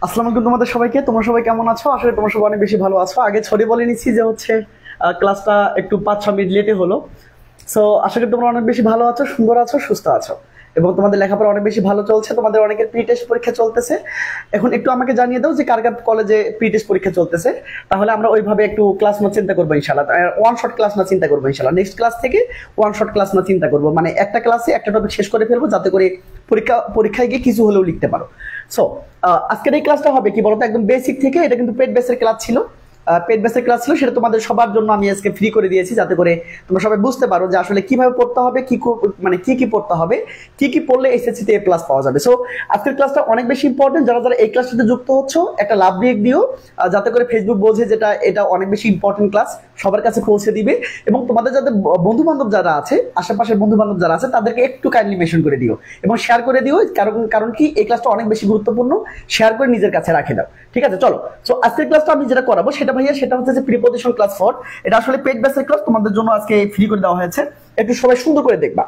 আসসালামু আলাইকুম তোমাদের সবাইকে। তোমরা সবাই কেমন আছো? আসলে তোমরা সবাই অনেক বেশি ভালো আছো। আগে ছড়ে বলে নিচ্ছি যে হচ্ছে ক্লাসটা একটু 5-6 মিনিট লেটে হলো। সো আশা করি তোমরা অনেক বেশি ভালো আছো, সুন্দর আছো, সুস্থ আছো এবং তোমাদের লেখাপড়া অনেক বেশি ভালো চলছে। তোমাদের অনেকের প্রি টেস্ট পরীক্ষা চলতেছে। এখন একটু আমাকে জানিয়ে দাও যে কার কার কলেজে প্রি টেস্ট পরীক্ষা চলতেছে, তাহলে আমরা ওইভাবে একটু ক্লাস না চিন্তা করবো ইনশাল্লাহ। ওয়ান শট ক্লাস না চিন্তা করবো ইনশাল্লাহ। নেক্সট ক্লাস থেকে ওয়ান শট ক্লাস না চিন্তা করবো, মানে একটা ক্লাসে একটা টপিক শেষ করে ফেলবো যাতে করে পরীক্ষায় গিয়ে কিছু হলেও লিখতে পারো। সো আজকের এই ক্লাসটা হবে কি বলতো, একদম বেসিক থেকে। এটা কিন্তু পেড বেসের ক্লাস ছিল, পেড বেসের ক্লাস ছিল, সেটা তোমাদের সবার জন্য আমি আজকে ফ্রি করে দিয়েছি যাতে করে তোমরা সবাই বুঝতে পারো যে আসলে কিভাবে পড়তে হবে, মানে কি পড়তে হবে, কি পড়লে এসএসসি তে A+ পাওয়া যাবে। সো আজকের ক্লাসটা অনেক বেশি ইম্পর্টেন্ট। যারা যারা এই ক্লাসটাতে যুক্ত হচ্ছ একটা লাভ রেক দিও, যাতে করে ফেসবুক বোঝে যেটা এটা অনেক বেশি ইম্পর্টেন্ট ক্লাস, সবার কাছে পৌঁছে দিবে। এবং তোমাদের যাদের বন্ধু বান্ধব যারা আছে, আশেপাশের বন্ধু বান্ধব যারা আছে, তাদেরকে একটু কাইন্ডলি মেনশন করে দিও এবং শেয়ার করে দিও। কারণ কি এই ক্লাসটা অনেক বেশি গুরুত্বপূর্ণ, শেয়ার করে নিজের কাছে রাখে দাও। ঠিক আছে, চলো। সো আজকের ক্লাসটা আমি যেটা করাবো সেটা ভাইয়া, সেটা হচ্ছে যে প্রিপজিশন ক্লাস 4। এটা আসলে পেড বেসের ক্লাস, তোমাদের জন্য আজকে ফ্রি করে দেওয়া হয়েছে। একটু সবাই সুন্দর করে দেখবা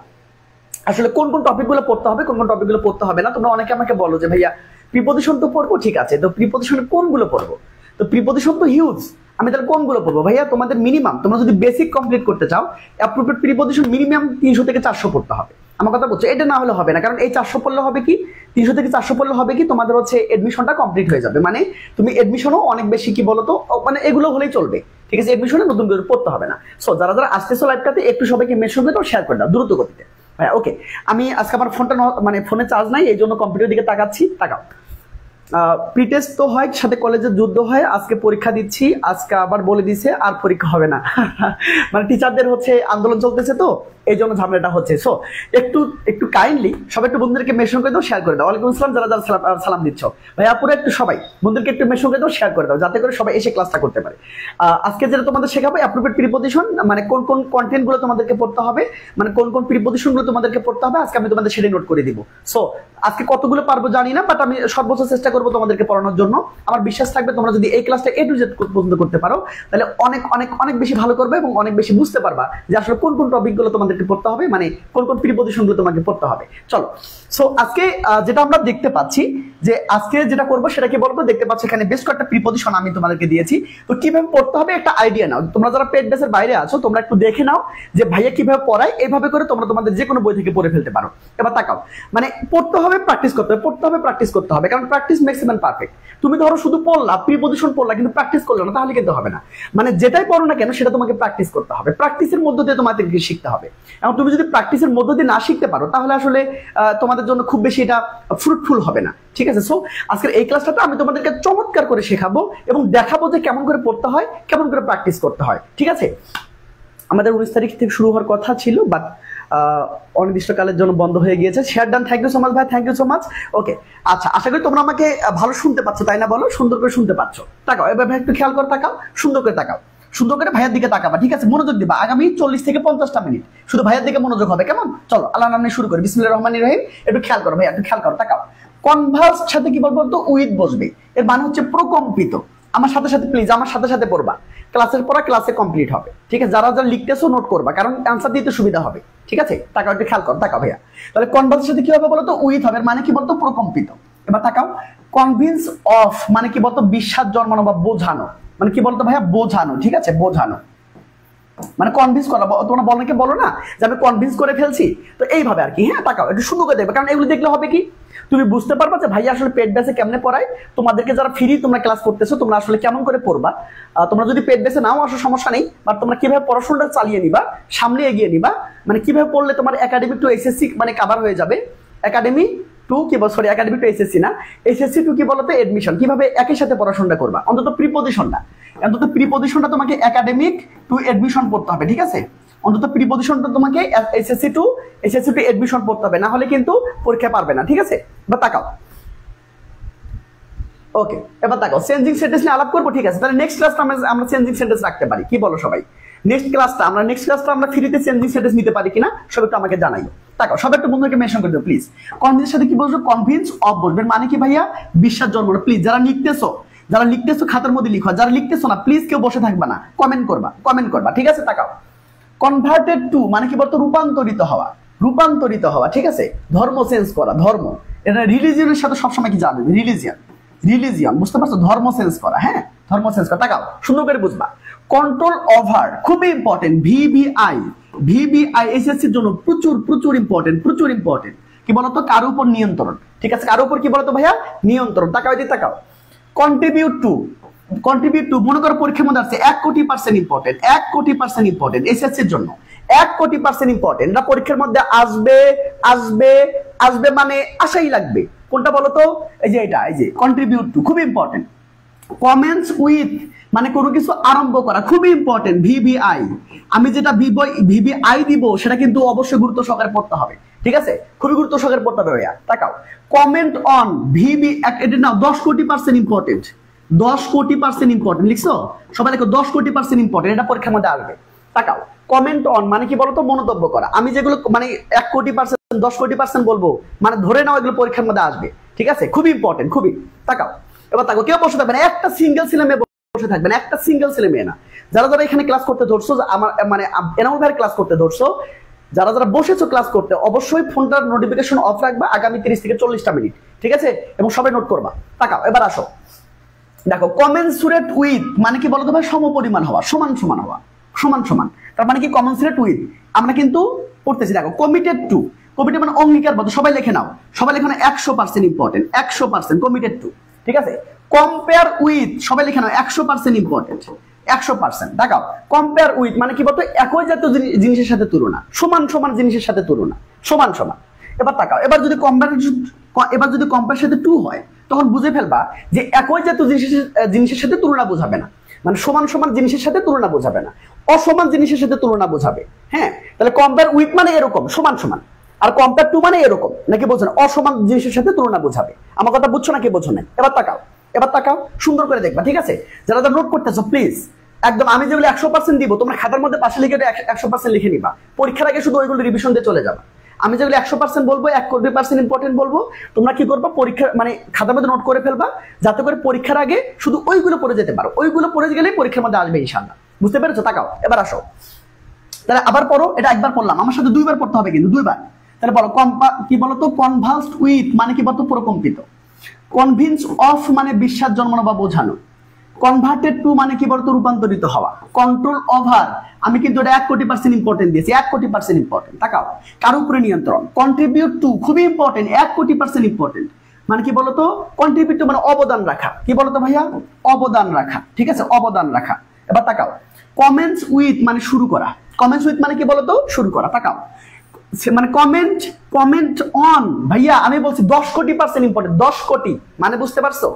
আসলে কোন কোন টপিকগুলো পড়তে হবে, কোন কোন টপিকগুলো পড়তে হবে না। তোমরা অনেকে আমাকে বলো যে ভাইয়া প্রিপজিশন তো পড়বো, ঠিক আছে, তো প্রিপজিশনে কোনগুলো পড়বো? তো প্রিপজিশন তো হিউজ, আমি তাহলে কোনগুলো পড়বো? ভাইয়া তোমাদের মিনিমাম, তোমরা যদি বেসিক কমপ্লিট করতে চাও, অ্যাপ্রোপ্রিয়েট প্রিপজিশন মিনিমাম 300 থেকে 400 পড়তে হবে। আমার কথা বলছো, এটা না হলে হবে না। কারণ এই 400 পড়লে হবে কি, 300 থেকে 400 পড়লে হবে কি, তোমাদের হচ্ছে এডমিশনটা কমপ্লিট হয়ে যাবে। মানে তুমি এডমিশনও অনেক বেশি কি বলতো, মানে এগুলো হলেই চলবে। ঠিক আছে, এডমিশনে নতুন করে পড়তে হবে না। সো যারা যারা আসতেছো লাইভটাতে একটু সবাইকে মেনশন করে দাও, শেয়ার করে দাও দ্রুত গতিতে। হ্যাঁ, ওকে। আমি আজকে আমার ফোনটা মানে ফোনে চার্জ নাই, এই জন্য কম্পিউটার দিকে তাকাচ্ছি। তাকাও। প্রি টেস্ট তো হয়, সাথে কলেজের যুদ্ধ হয়। আজকে পরীক্ষা দিচ্ছি, আজকে আবার বলে দিছে আর পরীক্ষা হবে না। মানে টিচারদের হচ্ছে আন্দোলন চলতেছে, তো এই জন্য ঝামেলাটা হচ্ছে। সো একটু কাইন্ডলি সবাই একটু বন্ধুদেরকে মেনশন করে দাও, শেয়ার করে দাও। ওয়ালাইকুম আসসালাম যারা যারা সালাম দিচ্ছ ভাই আপুরা, একটু সবাই বন্ধুদেরকে একটু মেনশন করে দাও, শেয়ার করে দাও, যাতে করে সবাই এসে ক্লাসটা করতে পারে। আজকে যেটা তোমাদের শেখাবো অ্যাপ্রোপ্রিয়েট প্রিপজিশন, মানে কোন কোন কন্টেন্ট গুলো তোমাদেরকে পড়তে হবে, মানে কোন কোন প্রিপজিশন গুলো তোমাদেরকে পড়তে হবে, আজকে আমি তোমাদের সেটা নোট করে দিব। সো আজকে কতগুলো পারবো জানি না, বাট আমি সর্বোচ্চ চেষ্টা করবো তোমাদেরকে পড়ানোর জন্য। আমার বিশ্বাস থাকবে তোমরা যদি এই ক্লাসটা A to Z পর্যন্ত করতে পারো, তাহলে অনেক অনেক অনেক বেশি ভালো করবে এবং অনেক বেশি বুঝতে পারবা যে আসলে কোন কোন টপিক গুলো তোমাদেরকে পড়তে হবে, মানে কোন কোন প্রিপজিশন গুলো তোমাকে পড়তে হবে। চলো। সো আজকে যেটা আমরা দেখতে পাচ্ছি, যে আজকে যেটা করবো সেটা কি বলবো, দেখতে পাচ্ছ এখানে বেশ কয়েকটা প্রিপজিশন আমি তোমাদেরকে দিয়েছি। তো কিভাবে পড়তে হবে একটা আইডিয়া নাও। তোমরা যারা পেড বেসের বাইরে আছো, তোমরা একটু দেখে নাও যে ভাইয়া কিভাবে পড়ায়, এইভাবে করে তোমরা তোমাদের যে কোনো বই থেকে পড়ে ফেলতে পারো। এবার তাকাও, মানে পড়তে হবে, প্র্যাকটিস করতে হবে, পড়তে হবে, প্র্যাকটিস করতে হবে, কারণ প্র্যাকটিস মেক্স ম্যান পারফেক্ট। তুমি ধরো শুধু পড়লা, প্রিপজিশন পড়লা, কিন্তু প্র্যাকটিস করলে না, তাহলে কিন্তু হবে না। মানে যেটাই পড়ো না কেন সেটা তোমাকে প্র্যাকটিস করতে হবে, প্র্যাকটিসের মধ্য দিয়ে তোমাদেরকে শিখতে হবে। এবং তুমি যদি প্র্যাকটিসের মধ্য দিয়ে না শিখতে পারো, তাহলে আসলে তোমাদের জন্য খুব বেশি এটা ফ্রুটফুল হবে না। ঠিক আছে, সো আজকের এই ক্লাসটাতে আমি তোমাদেরকে চমৎকার করে শেখাবো এবং দেখাবো যে কেমন করে পড়তে হয়, কেমন করে প্র্যাকটিস করতে হয়। ঠিক আছে, আমাদের 19 তারিখ থেকে শুরু হওয়ার কথা ছিল, বাট অনির্দিষ্টকালের জন্য বন্ধ হয়ে গিয়েছে। Share done, thank you so much ভাই, thank you so much. Okay, আচ্ছা, আশা করি তোমরা আমাকে ভালো শুনতে পাচ্ছ, তাই না? বলো, সুন্দর করে শুনতে পাচ্ছ? তাকাও এবার ভাই, একটু খেয়াল করে তাকাও, সুন্দর করে তাকাও, সুন্দর করে ভাইয়ের দিকে তাকাবা। ঠিক আছে, মনোযোগ দিবা। আগামী 40 থেকে 50টা মিনিট শুধু ভাইয়ের দিকে মনোযোগ হবে, কেমন? চলো, আল্লাহ নামে শুরু করি। বিসমিল্লাহির রহমানির রহিম। একটু খেয়াল করো ভাইয়া, একটু খেয়াল করো, তাকাও। কনভার্স সাথে কি বলবো তো, উইথ বসবে, এর মানে হচ্ছে প্রকম্পিত। আমার সাথে সাথে প্লিজ, আমার সাথে সাথে পড়বা। ক্লাসের পড়া ক্লাসে কমপ্লিট হবে। ঠিক আছে, যারা যারা লিখতেছো নোট করবা, কারণ অ্যান্সার দিতে সুবিধা হবে। ঠিক আছে, তাকাও, একটু খেয়াল করো, তাকাও ভাইয়া। তাহলে কনভার্সের সাথে কি হবে বলো তো, উইথ হবে, মানে কি বলতো, প্রকম্পিত। এবার তাকাও, কনভিন্স অফ মানে কি বলতো, বিশ্বাস জন্মানো বা বোঝানো, মানে কি বলতো ভাইয়া, বোঝানো। ঠিক আছে, বোঝানো মানে কনভিন্স করা। তোমরা অনেকে বলো না যে আমি কনভিন্স করে ফেলছি, তো এইভাবে আর কি। হ্যাঁ, তাকাও, একটু সুন্দর করে দেখবে, কারণ এগুলো দেখলে হবে কি, তুমি বুঝতে পারবা যে ভাইয়া আসলে পেড বেসে কেমনে পড়ায়। তোমাদেরকে যারা ফ্রি তোমরা ক্লাস করতেছো, তোমরা আসলে কেমন করে পড়বা। তোমরা যদি পেড বেসে নাও আসলে সমস্যা নেই, বাট তোমরা কিভাবে পড়াশোনাটা চালিয়ে নিবা, সামনে এগিয়ে নিবা, মানে কিভাবে পড়লে তোমার একাডেমিক টু এসএসসি মানে কভার হয়ে যাবে। একাডেমি টু কি বল, সরি, একাডেমিক টু এসএসসি না, এসএসসি টু কি বলতো এডমিশন, কিভাবে একই সাথে পড়াশোনাটা করবা। অন্তত প্রিপজিশনটা তোমাকে একাডেমিক টু এডমিশন পড়তে হবে। ঠিক আছে, অন্তত প্রিপজিশনটা তোমাকে এসএসসি টু এডমিশন পড়তে হবে, না হলে কিন্তু পরীক্ষা পারবে না। ঠিক আছে, বা তাকাও। ওকে, এবার তাকাও, চেঞ্জিং সেন্টেন্স নিয়ে আলাপ করবো। ঠিক আছে, তাহলে নেক্সট ক্লাসটা আমরা চেঞ্জিং সেন্টেন্স রাখতে পারি, কি বলো সবাই? নেক্সট ক্লাসটা আমরা ফ্রিতে চেঞ্জিং সেন্টেন্স নিতে পারি কিনা, সব একটু আমাকে জানাইও। তাকাও, সবাই একটু বন্ধুকে মেনশন করে দিও প্লিজ। কনভিন্সের সাথে কি বলছো, কনভিন্স অফ বলবে, মানে কি ভাইয়া, বিশ্বাস জন্মানো। প্লিজ যারা লিখতেছো খাতার মধ্যে লিখো, যারা লিখতেছো না প্লিজ কেউ বসে থাকবা না, কমেন্ট করবা। ঠিক আছে, তাকাও। কনভার্টেড টু মানে কি বলতো, রূপান্তরিত হওয়া। ঠিক আছে, ধর্ম চেঞ্জ করা, ধর্ম, এটা রিলিজিয়নের সাথে সবসময় কি জানবে, রিলিজিয়ন। রিলিজিয়ন, বুঝতে পারছো? ধর্ম চেঞ্জ করা, হ্যাঁ ধর্ম চেঞ্জ করা। তাকাও সুন্দর করে বুঝবা। কন্ট্রোল ওভার খুবই ইম্পর্টেন্ট, ভিভিআই, ভিভিআই এসএসসির জন্য প্রচুর প্রচুর ইম্পর্টেন্ট, প্রচুর ইম্পর্টেন্ট। কি বলতো? কারো উপর নিয়ন্ত্রণ, ঠিক আছে? কারো উপর কি বলতো ভাইয়া? নিয়ন্ত্রণ। তাকাও এদিকে তাকাও। কন্ট্রিবিউট টু, কন্ট্রিবিউট টু মনে করো পরীক্ষার মধ্যে আসছে 1 কোটি% ইম্পর্টেন্ট, 1 কোটি% ইম্পর্টেন্ট এসএসসির জন্য, 1 কোটি% ইম্পর্টেন্ট। এটা পরীক্ষার মধ্যে আসবে আসবে আসবে, মানে আশাই লাগবে। কোনটা বলতো? এই যে এটা, এই যে কন্ট্রিবিউট টু খুব ইম্পর্টেন্ট। কমেন্টস উইথ মানে কোনো কিছু আরম্ভ করা খুবই ইম্পর্টেন্ট, ভিভিআই। আমি যেটা ভিভিআই দিব সেটা কিন্তু অবশ্যই গুরুত্ব সহকারে পড়তে হবে, ঠিক আছে? খুবই গুরুত্ব সহকারে পড়তে হবে ভাইয়া। তাকাও কমেন্ট অন ভিভি, এটা নাও 10 কোটি% ইম্পর্টেন্ট, 10 কোটি% ইম্পর্টেন্ট লিখছো? সবাই দেখো 10 কোটি% ইম্পর্টেন্ট, এটা পরীক্ষার মধ্যে আসবে। তাকাও কমেন্ট অন মানে কি বলতো? মন্তব্য করা। আমি যেগুলো মানে 1 কোটি%, 10 কোটি% বলবো, মানে ধরে নাও এগুলো পরীক্ষার মধ্যে আসবে, ঠিক আছে? খুবই ইম্পর্টেন্ট, খুবই। তাকাও এবার তাকাও, কেউ বসে থাকবে না, একটা সিঙ্গেল ছেলে মেয়ে বসে থাকবে না, একটা সিঙ্গেল ছেলে মেয়ে না। যারা যারা এখানে ক্লাস করতে ধরছো, আমার মানে এনামুল ভাইয়ের ক্লাস করতে ধরছো, যারা যারা বসেছো ক্লাস করতে, অবশ্যই ফোনটার নোটিফিকেশন অফ রাখবা আগামী 30 থেকে 40টা মিনিট, ঠিক আছে? এবং সবাই নোট করবা। তাকাও এবার আসো, দেখো কমেন্সুরেট উইথ মানে কি বলতো ভাই? সমপরিমাণ হওয়া, সমান সমান হওয়া, সমান সমান। তার মানে কি? কমেন্সুরেট উইথ আমরা কিন্তু পড়তেছি। দেখো কমিটেড টু, কমিটেড মানে অঙ্গীকারবদ্ধ। সবাই লিখে নাও, সবাই লিখে নাও 100% ইম্পর্টেন্ট, 100% কমিটেড টু, ঠিক আছে? কম্পেয়ার উইথ সবাই লিখে নাও 100% ইম্পর্টেন্ট, 100%। দেখাও কম্পেয়ার উইথ মানে কি বলতো? একই জাতীয় জিনিসের সাথে তুলনা, সমান সমান জিনিসের সাথে তুলনা, সমান সমান। এবার তাকাও, এবার যদি কম্পেয়ার সাথে টু হয়, তখন বুঝে ফেলবা যে একই জাতীয় জিনিসের সাথে তুলনা বোঝাবে না, মানে সমান সমান জিনিসের সাথে তুলনা বোঝাবে না, অসমান জিনিসের সাথে তুলনা বোঝাবে। হ্যাঁ, তাহলে কম্পেয়ার উইথ মানে এরকম সমান সমান, আর কম্পেয়ার টু মানে এরকম, নাকি বোঝো না? অসমান জিনিসের সাথে তুলনা বোঝাবে। আমার কথা বুঝছো নাকি বোঝো না? এবার তাকাও, এবার তাকাও, সুন্দর করে দেখবা, ঠিক আছে? যারা যারা নোট করতেছো প্লিজ একদম, আমি যেগুলো 100% দিব তোমরা খাতার মধ্যে পাশে লিখে 100% লিখে নিবা। পরীক্ষার আগে শুধু ওইগুলো রিভিশন দিয়ে চলে যাবা। আমি যেগুলো 100% বলবো, 1 কোটি% ইম্পর্টেন্ট বলবো, তোমরা কি করবা? পরীক্ষা মানে খাতার মধ্যে নোট করে ফেলবা, যাতে করে পরীক্ষার আগে শুধু ওইগুলো পড়ে যেতে পারো। ওইগুলো পড়ে গেলেই পরীক্ষার মধ্যে আসবে ইনশাআল্লাহ। বুঝতে পেরেছো? তাকাও এবার আসো, তাহলে আবার পড়ো। এটা একবার পড়লাম, আমার সাথে 2বার পড়তে হবে, কিন্তু 2বার। তাহলে বলো কি বলতো? কনভালসড উইথ মানে কি বলতো? প্রকম্পিত। কনভিন্স অফ মানে বিশ্বাস জন্মানো বা বোঝানো। কনভার্টেড টু মানে কি বলতো? রূপান্তরিত হওয়া। কন্ট্রোল ওভার আমি কিন্তু এটা 1 কোটি% ইম্পর্টেন্ট দিয়েছি, 1 কোটি% ইম্পর্টেন্ট। তাকাও কারো উপরে নিয়ন্ত্রণ। কন্ট্রিবিউট টু খুবই ইম্পর্টেন্ট, 1 কোটি% ইম্পর্টেন্ট। মানে কি বলতো? কন্ট্রিবিউট টু মানে অবদান রাখা। কি বলতো ভাইয়া? অবদান রাখা, ঠিক আছে? অবদান রাখা। এবার তাকাও কমেন্টস উইথ মানে শুরু করা। কমেন্টস উইথ মানে কি বলতো? শুরু করা। তাকাও মানে কমেন্ট অন, ভাইয়া আমি বলছি 10 কোটি% ইম্পর্টেন্ট। 10 কোটি মানে বুঝতে পারছো?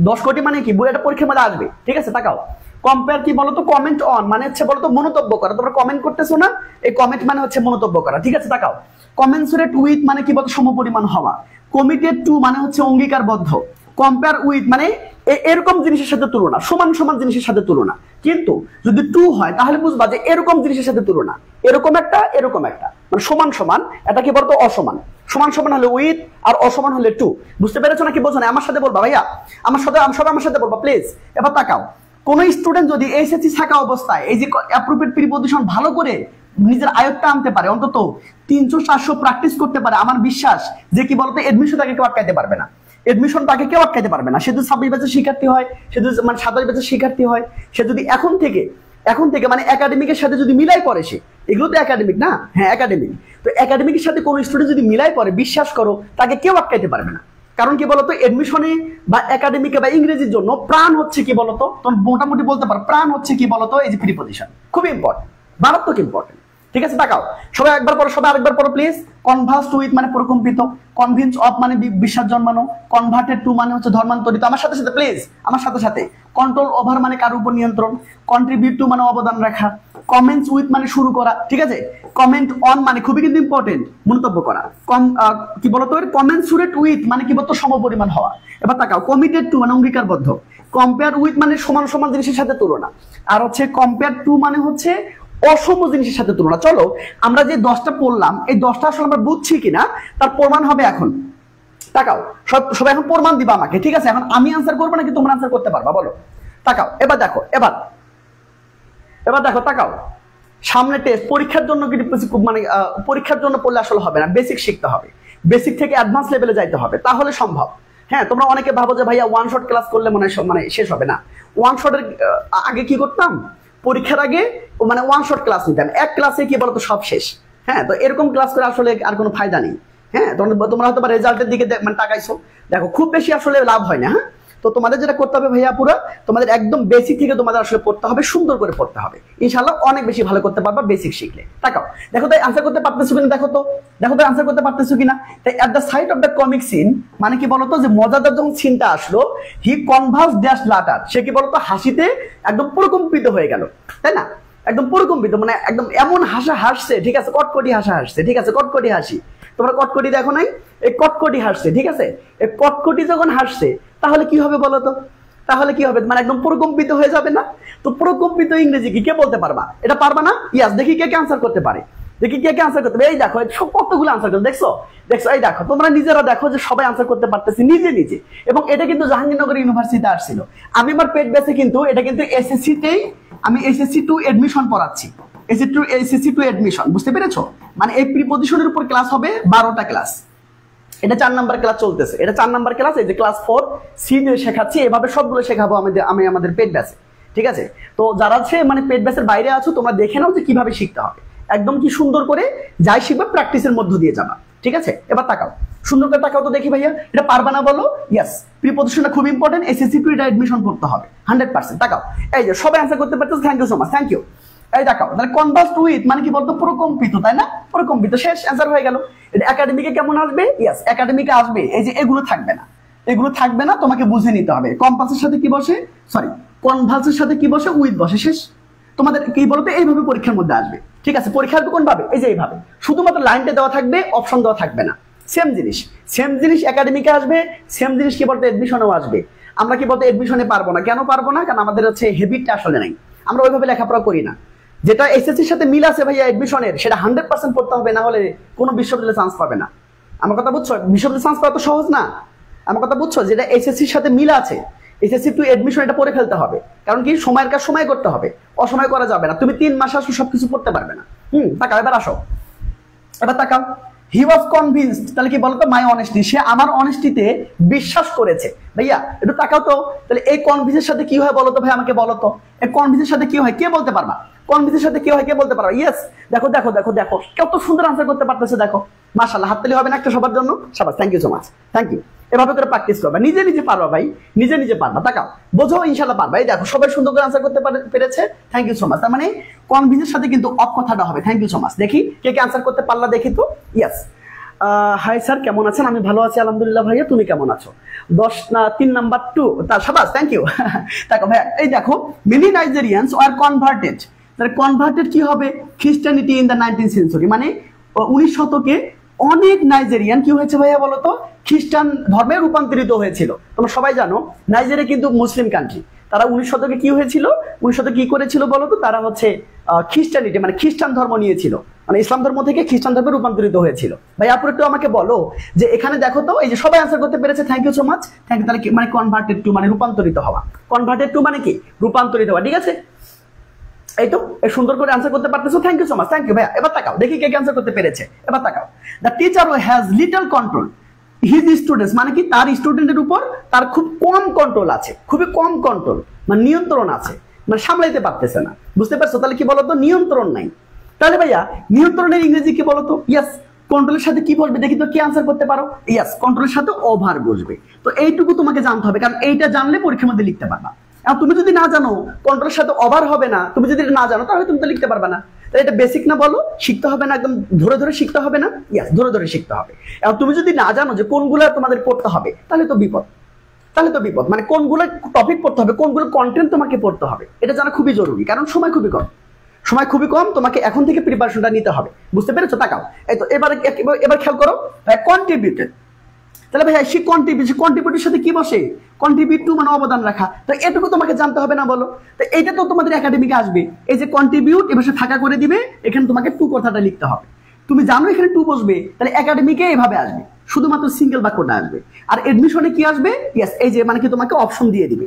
10 কোটি মানে কি? এটা পরীক্ষার মধ্যে আসবে, ঠিক আছে? তাকাও কম্পেয়ার কি বলতো? কমেন্ট অন মানে হচ্ছে বলতো মন্তব্য করা। তোমরা কমেন্ট করতেছো না, এই কমেন্ট মানে হচ্ছে মন্তব্য করা, ঠিক আছে? তাকাও কমেন্সুরেট উইথ মানে কি বলতো? সমপরিমাণ হওয়া। কমিটেড টু মানে হচ্ছে অঙ্গীকারবদ্ধ। কম্পেয়ার উইথ মানে এরকম জিনিসের সাথে তুলনা, সমান সমান জিনিসের সাথে তুলনা। কিন্তু যদি টু হয় তাহলে বুঝবা যে এরকম জিনিসের সাথে তুলনা, এরকম একটা এরকম একটা, মানে সমান সমান। এটা কি বলতো? অসমান। সমান সমান হলে উইথ, আর অসমান হলে টু। বুঝতে পেরেছো নাকি বোঝো না? আমার সাথে বলবা ভাইয়া, আমার সাথে বলবা প্লিজ। এবার তাকাও কোন স্টুডেন্ট যদি এইচএসসি থাকা অবস্থায় এই যে অ্যাপ্রোপ্রিয়েট প্রিপজিশন ভালো করে নিজের আয়ত্তে আনতে পারে, অন্তত 300-400 প্র্যাকটিস করতে পারে, আমার বিশ্বাস যে কি বলতো? এডমিশন তাকে কেউ আটকাইতে পারবে না। এডমিশন তাকে কেউ আটকাইতে পারবে না। সে যদি 26 ব্যাচের শিক্ষার্থী হয়, সে যদি মানে 27 ব্যাচের শিক্ষার্থী হয়, সে যদি এখন থেকে মানে একাডেমিকের সাথে যদি মিলাই পড়ে, সে এগুলো তো একাডেমিক না? হ্যাঁ একাডেমিক। তো একাডেমিকের সাথে কোনো স্টুডেন্ট যদি মিলাই পড়ে, বিশ্বাস করো তাকে কেউ আটকাইতে পারবে না। কারণ কি বলতো? এডমিশনে বা একাডেমিকে বা ইংরেজির জন্য প্রাণ হচ্ছে কি বলতো? তোমরা মোটামুটি বলতে পারো প্রাণ হচ্ছে কি বলতো? এই যে প্রিপজিশন, খুবই ইম্পর্টেন্ট, মারাত্মক ইম্পর্টেন্ট, ঠিক আছে? তাকাও সবাই একবার পড়ো, সবাই আরেকবার পড়ো প্লিজ। কনভার্স উইথ মানে প্রকম্পিত। কনভিন্স অফ মানে বিশ্বাস জন্মানো। কনভার্টেড টু মানে হচ্ছে ধর্মান্তরিত। আমার সাথে সাথে প্লিজ, আমার সাথে সাথে। কন্ট্রোল ওভার মানে কারোর উপর নিয়ন্ত্রণ। কন্ট্রিবিউট টু মানে অবদান রাখা। কমেন্টস উইথ মানে শুরু করা, ঠিক আছে? কমেন্ট অন মানে খুবই কিন্তু ইম্পর্টেন্ট, মন্তব্য করা। কি বলতো? কমেন্সুরেট উইথ মানে কি বলতো? সমপরিমাণ হওয়া। এবার তাকাও কমিটেড টু মানে অঙ্গীকারবদ্ধ। কম্পেয়ার উইথ মানে সমান সমান জিনিসের সাথে তুলনা। আর হচ্ছে কম্পেয়ার টু মানে হচ্ছে অসম জিনিসের সাথে তুলনা। চলো আমরা যে 10টা পড়লাম, এই 10টা আসলে আমরা বুঝছি কিনা তার প্রমাণ হবে এখন। তাকাও সবাই এখন প্রমাণ দিবা আমাকে, ঠিক আছে? এখন আমি আনসার করবো নাকি তোমরা আনসার করতে পারবা? বলো। তাকাও এবার দেখো, এবার দেখো, তাকাও সামনে টেস্ট। পরীক্ষার জন্য কি মানে পরীক্ষার জন্য পড়লে আসলে হবে না, বেসিক শিখতে হবে। বেসিক থেকে অ্যাডভান্স লেভেলে যাইতে হবে, তাহলে সম্ভব। হ্যাঁ, তোমরা অনেকে ভাবো যে ভাইয়া ওয়ান শট ক্লাস করলে মনে হয় মানে শেষ হবে না। ওয়ান শটের আগে কি করতাম, পরীক্ষার আগে মানে ওয়ান শট ক্লাস নিতাম, এক ক্লাসে কি বলতো সব শেষ। হ্যাঁ, তো এরকম ক্লাস করে আসলে আর কোনো ফায়দা নেই। হ্যাঁ, তোমরা হয়তো রেজাল্টের দিকে মানে তাকাইছো, দেখো খুব বেশি আসলে লাভ হয় না। হ্যাঁ, তো তোমাদের যেটা করতে হবে ভাইয়া, পুরো তোমাদের একদম বেসিক থেকে তোমাদের আসলে পড়তে হবে, সুন্দর করে পড়তে হবে, ইনশাআল্লাহ অনেক বেশি ভালো করতে পারবা বেসিক শিখলে। তাকাও, দেখো তো আনসার করতে পারতেছো কিনা, দেখো তো আনসার করতে পারতেছো কিনা। তাই at the side of the comic scene মানে কি বলতো, যে মজাদার যখন সিনটা আসলো, হি কনভার্স ড্যাশ লাটার, সে কি বলতো হাসিতে একদম প্রকম্পিত হয়ে গেল, তাই না? একদম প্রকম্পিত মানে একদম এমন হাসছে, ঠিক আছে, কটকটি হাসছে, ঠিক আছে, কটকটি হাসি। তোমরা কটকটি দেখো নাই, এই কটকটি হাসছে, ঠিক আছে। এই কটকটি যখন হাসছে তাহলে কি হবে বলো তো, তাহলে কি হবে, মানে একদম প্রকম্পিত হয়ে যাবে না? তো প্রকম্পিত ইংরেজি কি কে বলতে পারবা? এটা পারবা না? ইয়াস, দেখি কে কে আনসার করতে পারে, দেখি কে কে আনসার করতে পারে। এই দেখো কতগুলো আনসার করতে, দেখছো, এই দেখো, তোমরা নিজেরা দেখো যে সবাই আনসার করতে পারতেছে নিজে নিজে। এবং এটা কিন্তু জাহাঙ্গীরনগর ইউনিভার্সিটিতে আসছিল। আমি আমার পেড ব্যাচে কিন্তু এটা কিন্তু এসএসসিতেই আমি এসএসসি টু এডমিশন পড়াচ্ছি, এসএসসি টু এডমিশন, বুঝতে পেরেছো? মানে এই প্রিপজিশনের উপর ক্লাস হবে 12টা ক্লাস। এটা 4 নাম্বার ক্লাস চলতেছে, এটা 4 নাম্বার ক্লাস। এই যে ক্লাস 4 সি নিয়ে শেখাচ্ছি, এভাবে সবগুলো শেখাবো আমি আমাদের পেড ব্যাচে, ঠিক আছে? তো যারা আছে মানে পেড ব্যাচের বাইরে আছো, তোমরা দেখে নাও যে কিভাবে শিখতে হবে, একদম কি সুন্দর করে যাই শিখবে প্র্যাকটিসের মধ্য দিয়ে যাবা, ঠিক আছে? এবার তাকাও, সুন্দর করে তাকাও তো দেখি ভাইয়া, এটা পারবা না বলো? ইয়েস, প্রিপজিশনটা খুব ইম্পর্টেন্ট, এসএসসি টু এটা এডমিশন করতে হবে 100%। তাকাও, এই যে সবাই অ্যানসার করতে পারতেছে, thank you so much, thank you. এই দেখাও, তাহলে কনভার্সড উইথ মানে কি বলতো, প্রকম্পিত, তাই না? প্রকম্পিত, শেষ, অ্যান্সার হয়ে গেল। এটা একাডেমিকে কেমন আসবে? ইয়েস, একাডেমিকে আসবে এই যে এগুলো থাকবে না, এগুলো থাকবে না, তোমাকে বুঝে নিতে হবে। কম্পাসের সাথে কি বসে, সরি, কনভার্সের সাথে কি বসে, উইথ বসে, শেষ। তোমাদের কি বলতো এইভাবে পরীক্ষার মধ্যে আসবে, ঠিক আছে? পরীক্ষা আসবে কোন ভাবে, এই যে এইভাবে, শুধুমাত্র লাইনটা দেওয়া থাকবে, অপশন দেওয়া থাকবে না। সেম জিনিস একাডেমিকে আসবে, সেম জিনিস কি বলতো এডমিশনেও আসবে। আমরা কি বলতো এডমিশনে পারবো না, কেন পারবো না? কারণ আমাদের হচ্ছে হেবিটটা আসলে নাই, আমরা ওইভাবে লেখাপড়া করি না। যেটা এসএসসির সাথে মিল আছে ভাইয়া এডমিশনের, সেটা 100% পড়তে হবে, না হলে কোনো বিশ্ববিদ্যালয়ে চান্স পাবে না। আমার কথা বুঝছো? বিশ্ববিদ্যালয়ে চান্স পাওয়া তো সহজ না। আমার কথা বুঝছো? যেটা এসএসসির সাথে মিল আছে, এসএসসি টু এডমিশন, এটা পড়ে ফেলতে হবে। কারণ কি, সময়ের কাজ সময় করতে হবে, অসময় করা যাবে না। তুমি 3 মাস আসো, সবকিছু পড়তে পারবে না। তাকাও, এবার আসো, এবার তাকাও। হি ওয়াজ কনভিন্সড, তাহলে কি বলতো, মাই অনেস্টি, সে আমার অনেস্টিতে বিশ্বাস করেছে। ভাইয়া একটু তাকাও তো, তাহলে এই কনভিন্সের সাথে কি হয় বলো তো ভাই, আমাকে বলো তো, এই কনভিন্সের সাথে কি হয়, কে বলতে পারবা? কনভিন্সের সাথে কি হয়, কে বলতে পারবা? ইয়েস, দেখো দেখো দেখো দেখো, কত সুন্দর আনসার করতে পারতেছে, দেখো, মাশাআল্লাহ, হাততালি হবে না একটা সবার জন্য? শাবাশ, thank you so much, thank you. এভাবে করে প্র্যাকটিস করবা, নিজে নিজে পারবা ভাই, নিজে নিজে পারবা। তাকাও, বোঝো, ইনশাআল্লাহ পারবা। এই দেখো, সবাই সুন্দর করে আনসার করতে পেরেছে, থ্যাংক ইউ সো মাচ। তার মানে কনভিন্সের সাথে কিন্তু অফ কথাটা হবে, থ্যাংক ইউ সো মাচ। দেখি কে কে আনসার করতে পারলা, দেখি তো। ইয়েস, হাই স্যার, কেমন আছেন? আমি ভালো আছি আলহামদুলিল্লাহ। ভাইয়া তুমি কেমন আছো? 3 নাম্বার 2, তার শাবাশ, থ্যাংক ইউ। দেখো ভাইয়া, এই দেখো, মেনি নাইজেরিয়ানস আর কনভার্টেড, তাহলে কনভার্টেড কি হবে, খ্রিস্টানিটি ইন দ্য 19th সেঞ্চুরি, মানে 19 শতকে অনেক নাইজেরিয়ান কি হয়েছে ভাইয়া বলতো, খ্রিস্টান ধর্মে রূপান্তরিত হয়েছিল। তোমরা সবাই জানো নাইজেরিয়া কিন্তু মুসলিম কান্ট্রি। তারা 19 শতকে কি হয়েছিল, 19 শতকে কি করেছিল বলতো, তারা হচ্ছে খ্রিস্টানিটি মানে খ্রিস্টান ধর্ম নিয়েছিল, মানে ইসলাম ধর্ম থেকে খ্রিস্টান ধর্মে রূপান্তরিত হয়েছিল। ভাই আপনি একটু আমাকে বলো যে এখানে দেখো তো, এই যে সবাই আনসার করতে পেরেছে, thank you so much, thank you. তাহলে কি মানে কনভার্টেড টু মানে রূপান্তরিত হওয়া, কনভার্টেড টু মানে কি, রূপান্তরিত হওয়া, ঠিক আছে? এই তো, সুন্দর করে আনসার করতে পারতেছো, thank you so much, thank you ভাইয়া। এবার তাকাও, দেখি কে কে আনসার করতে পেরেছে, এবার তাকাও। The teacher has little control his students, মানে কি, তার স্টুডেন্টের উপর তার খুব কম কন্ট্রোল আছে, খুবই কম কন্ট্রোল, মানে নিয়ন্ত্রণ আছে, মানে সামলাইতে পারতেছে না, বুঝতে পারছো? তাহলে কি বলতো, নিয়ন্ত্রণ নাই। তাহলে ভাইয়া নিয়ন্ত্রণের ইংরেজি কি বলতো? ইয়েস, কন্ট্রোলের সাথে কি বলবে দেখি তো, কি আনসার করতে পারো? ইয়েস, কন্ট্রোলের সাথে ওভার বসবে। তো এইটুকু তোমাকে জানতে হবে, কারণ এইটা জানলে পরীক্ষার মধ্যে লিখতে পারবা। আর তুমি যদি না জানো কন্ট্রোলের সাথে ওভার হবে না, তুমি যদি না জানো তাহলে তুমি তো লিখতে পারবা না। তাহলে এটা বেসিক না বলো, শিখতে হবে না, একদম ধরে ধরে শিখতে হবে না? ইয়েস, ধরে ধরে শিখতে হবে। আর তুমি যদি না জানো যে কোনগুলো তোমাদের পড়তে হবে, তাহলে তো বিপদ, মানে কোনগুলো টপিক পড়তে হবে, কোনগুলো কন্টেন্ট তোমাকে পড়তে হবে, এটা জানা খুবই জরুরি, কারণ সময় খুবই কম, তোমাকে এখন থেকে প্রিপারেশনটা নিতে হবে, বুঝতে পেরেছো? তাকাও, এই তো, এবার খেয়াল করো, কন্ট্রিবিউটেড, তাহলে ভাই সে কন্ট্রিবিউটের সাথে কি বসে, কন্ট্রিবিউট টু মানে অবদান রাখা। তো এটুকু তোমাকে জানতে হবে না বলো? তো এটা তো তোমাদের একাডেমিকে আসবে, এই যে কন্ট্রিবিউট এবার ফাঁকা করে দিবে, এখানে তোমাকে টু কথাটা লিখতে হবে। তুমি জানো এখানে টু বসবে, তাহলে একাডেমিকে এভাবে আসবে, শুধুমাত্র সিঙ্গেল বাক্যটা আসবে। আর এডমিশনে কি আসবে, ইয়েস, এই যে মানে কি তোমাকে অপশন দিয়ে দিবে।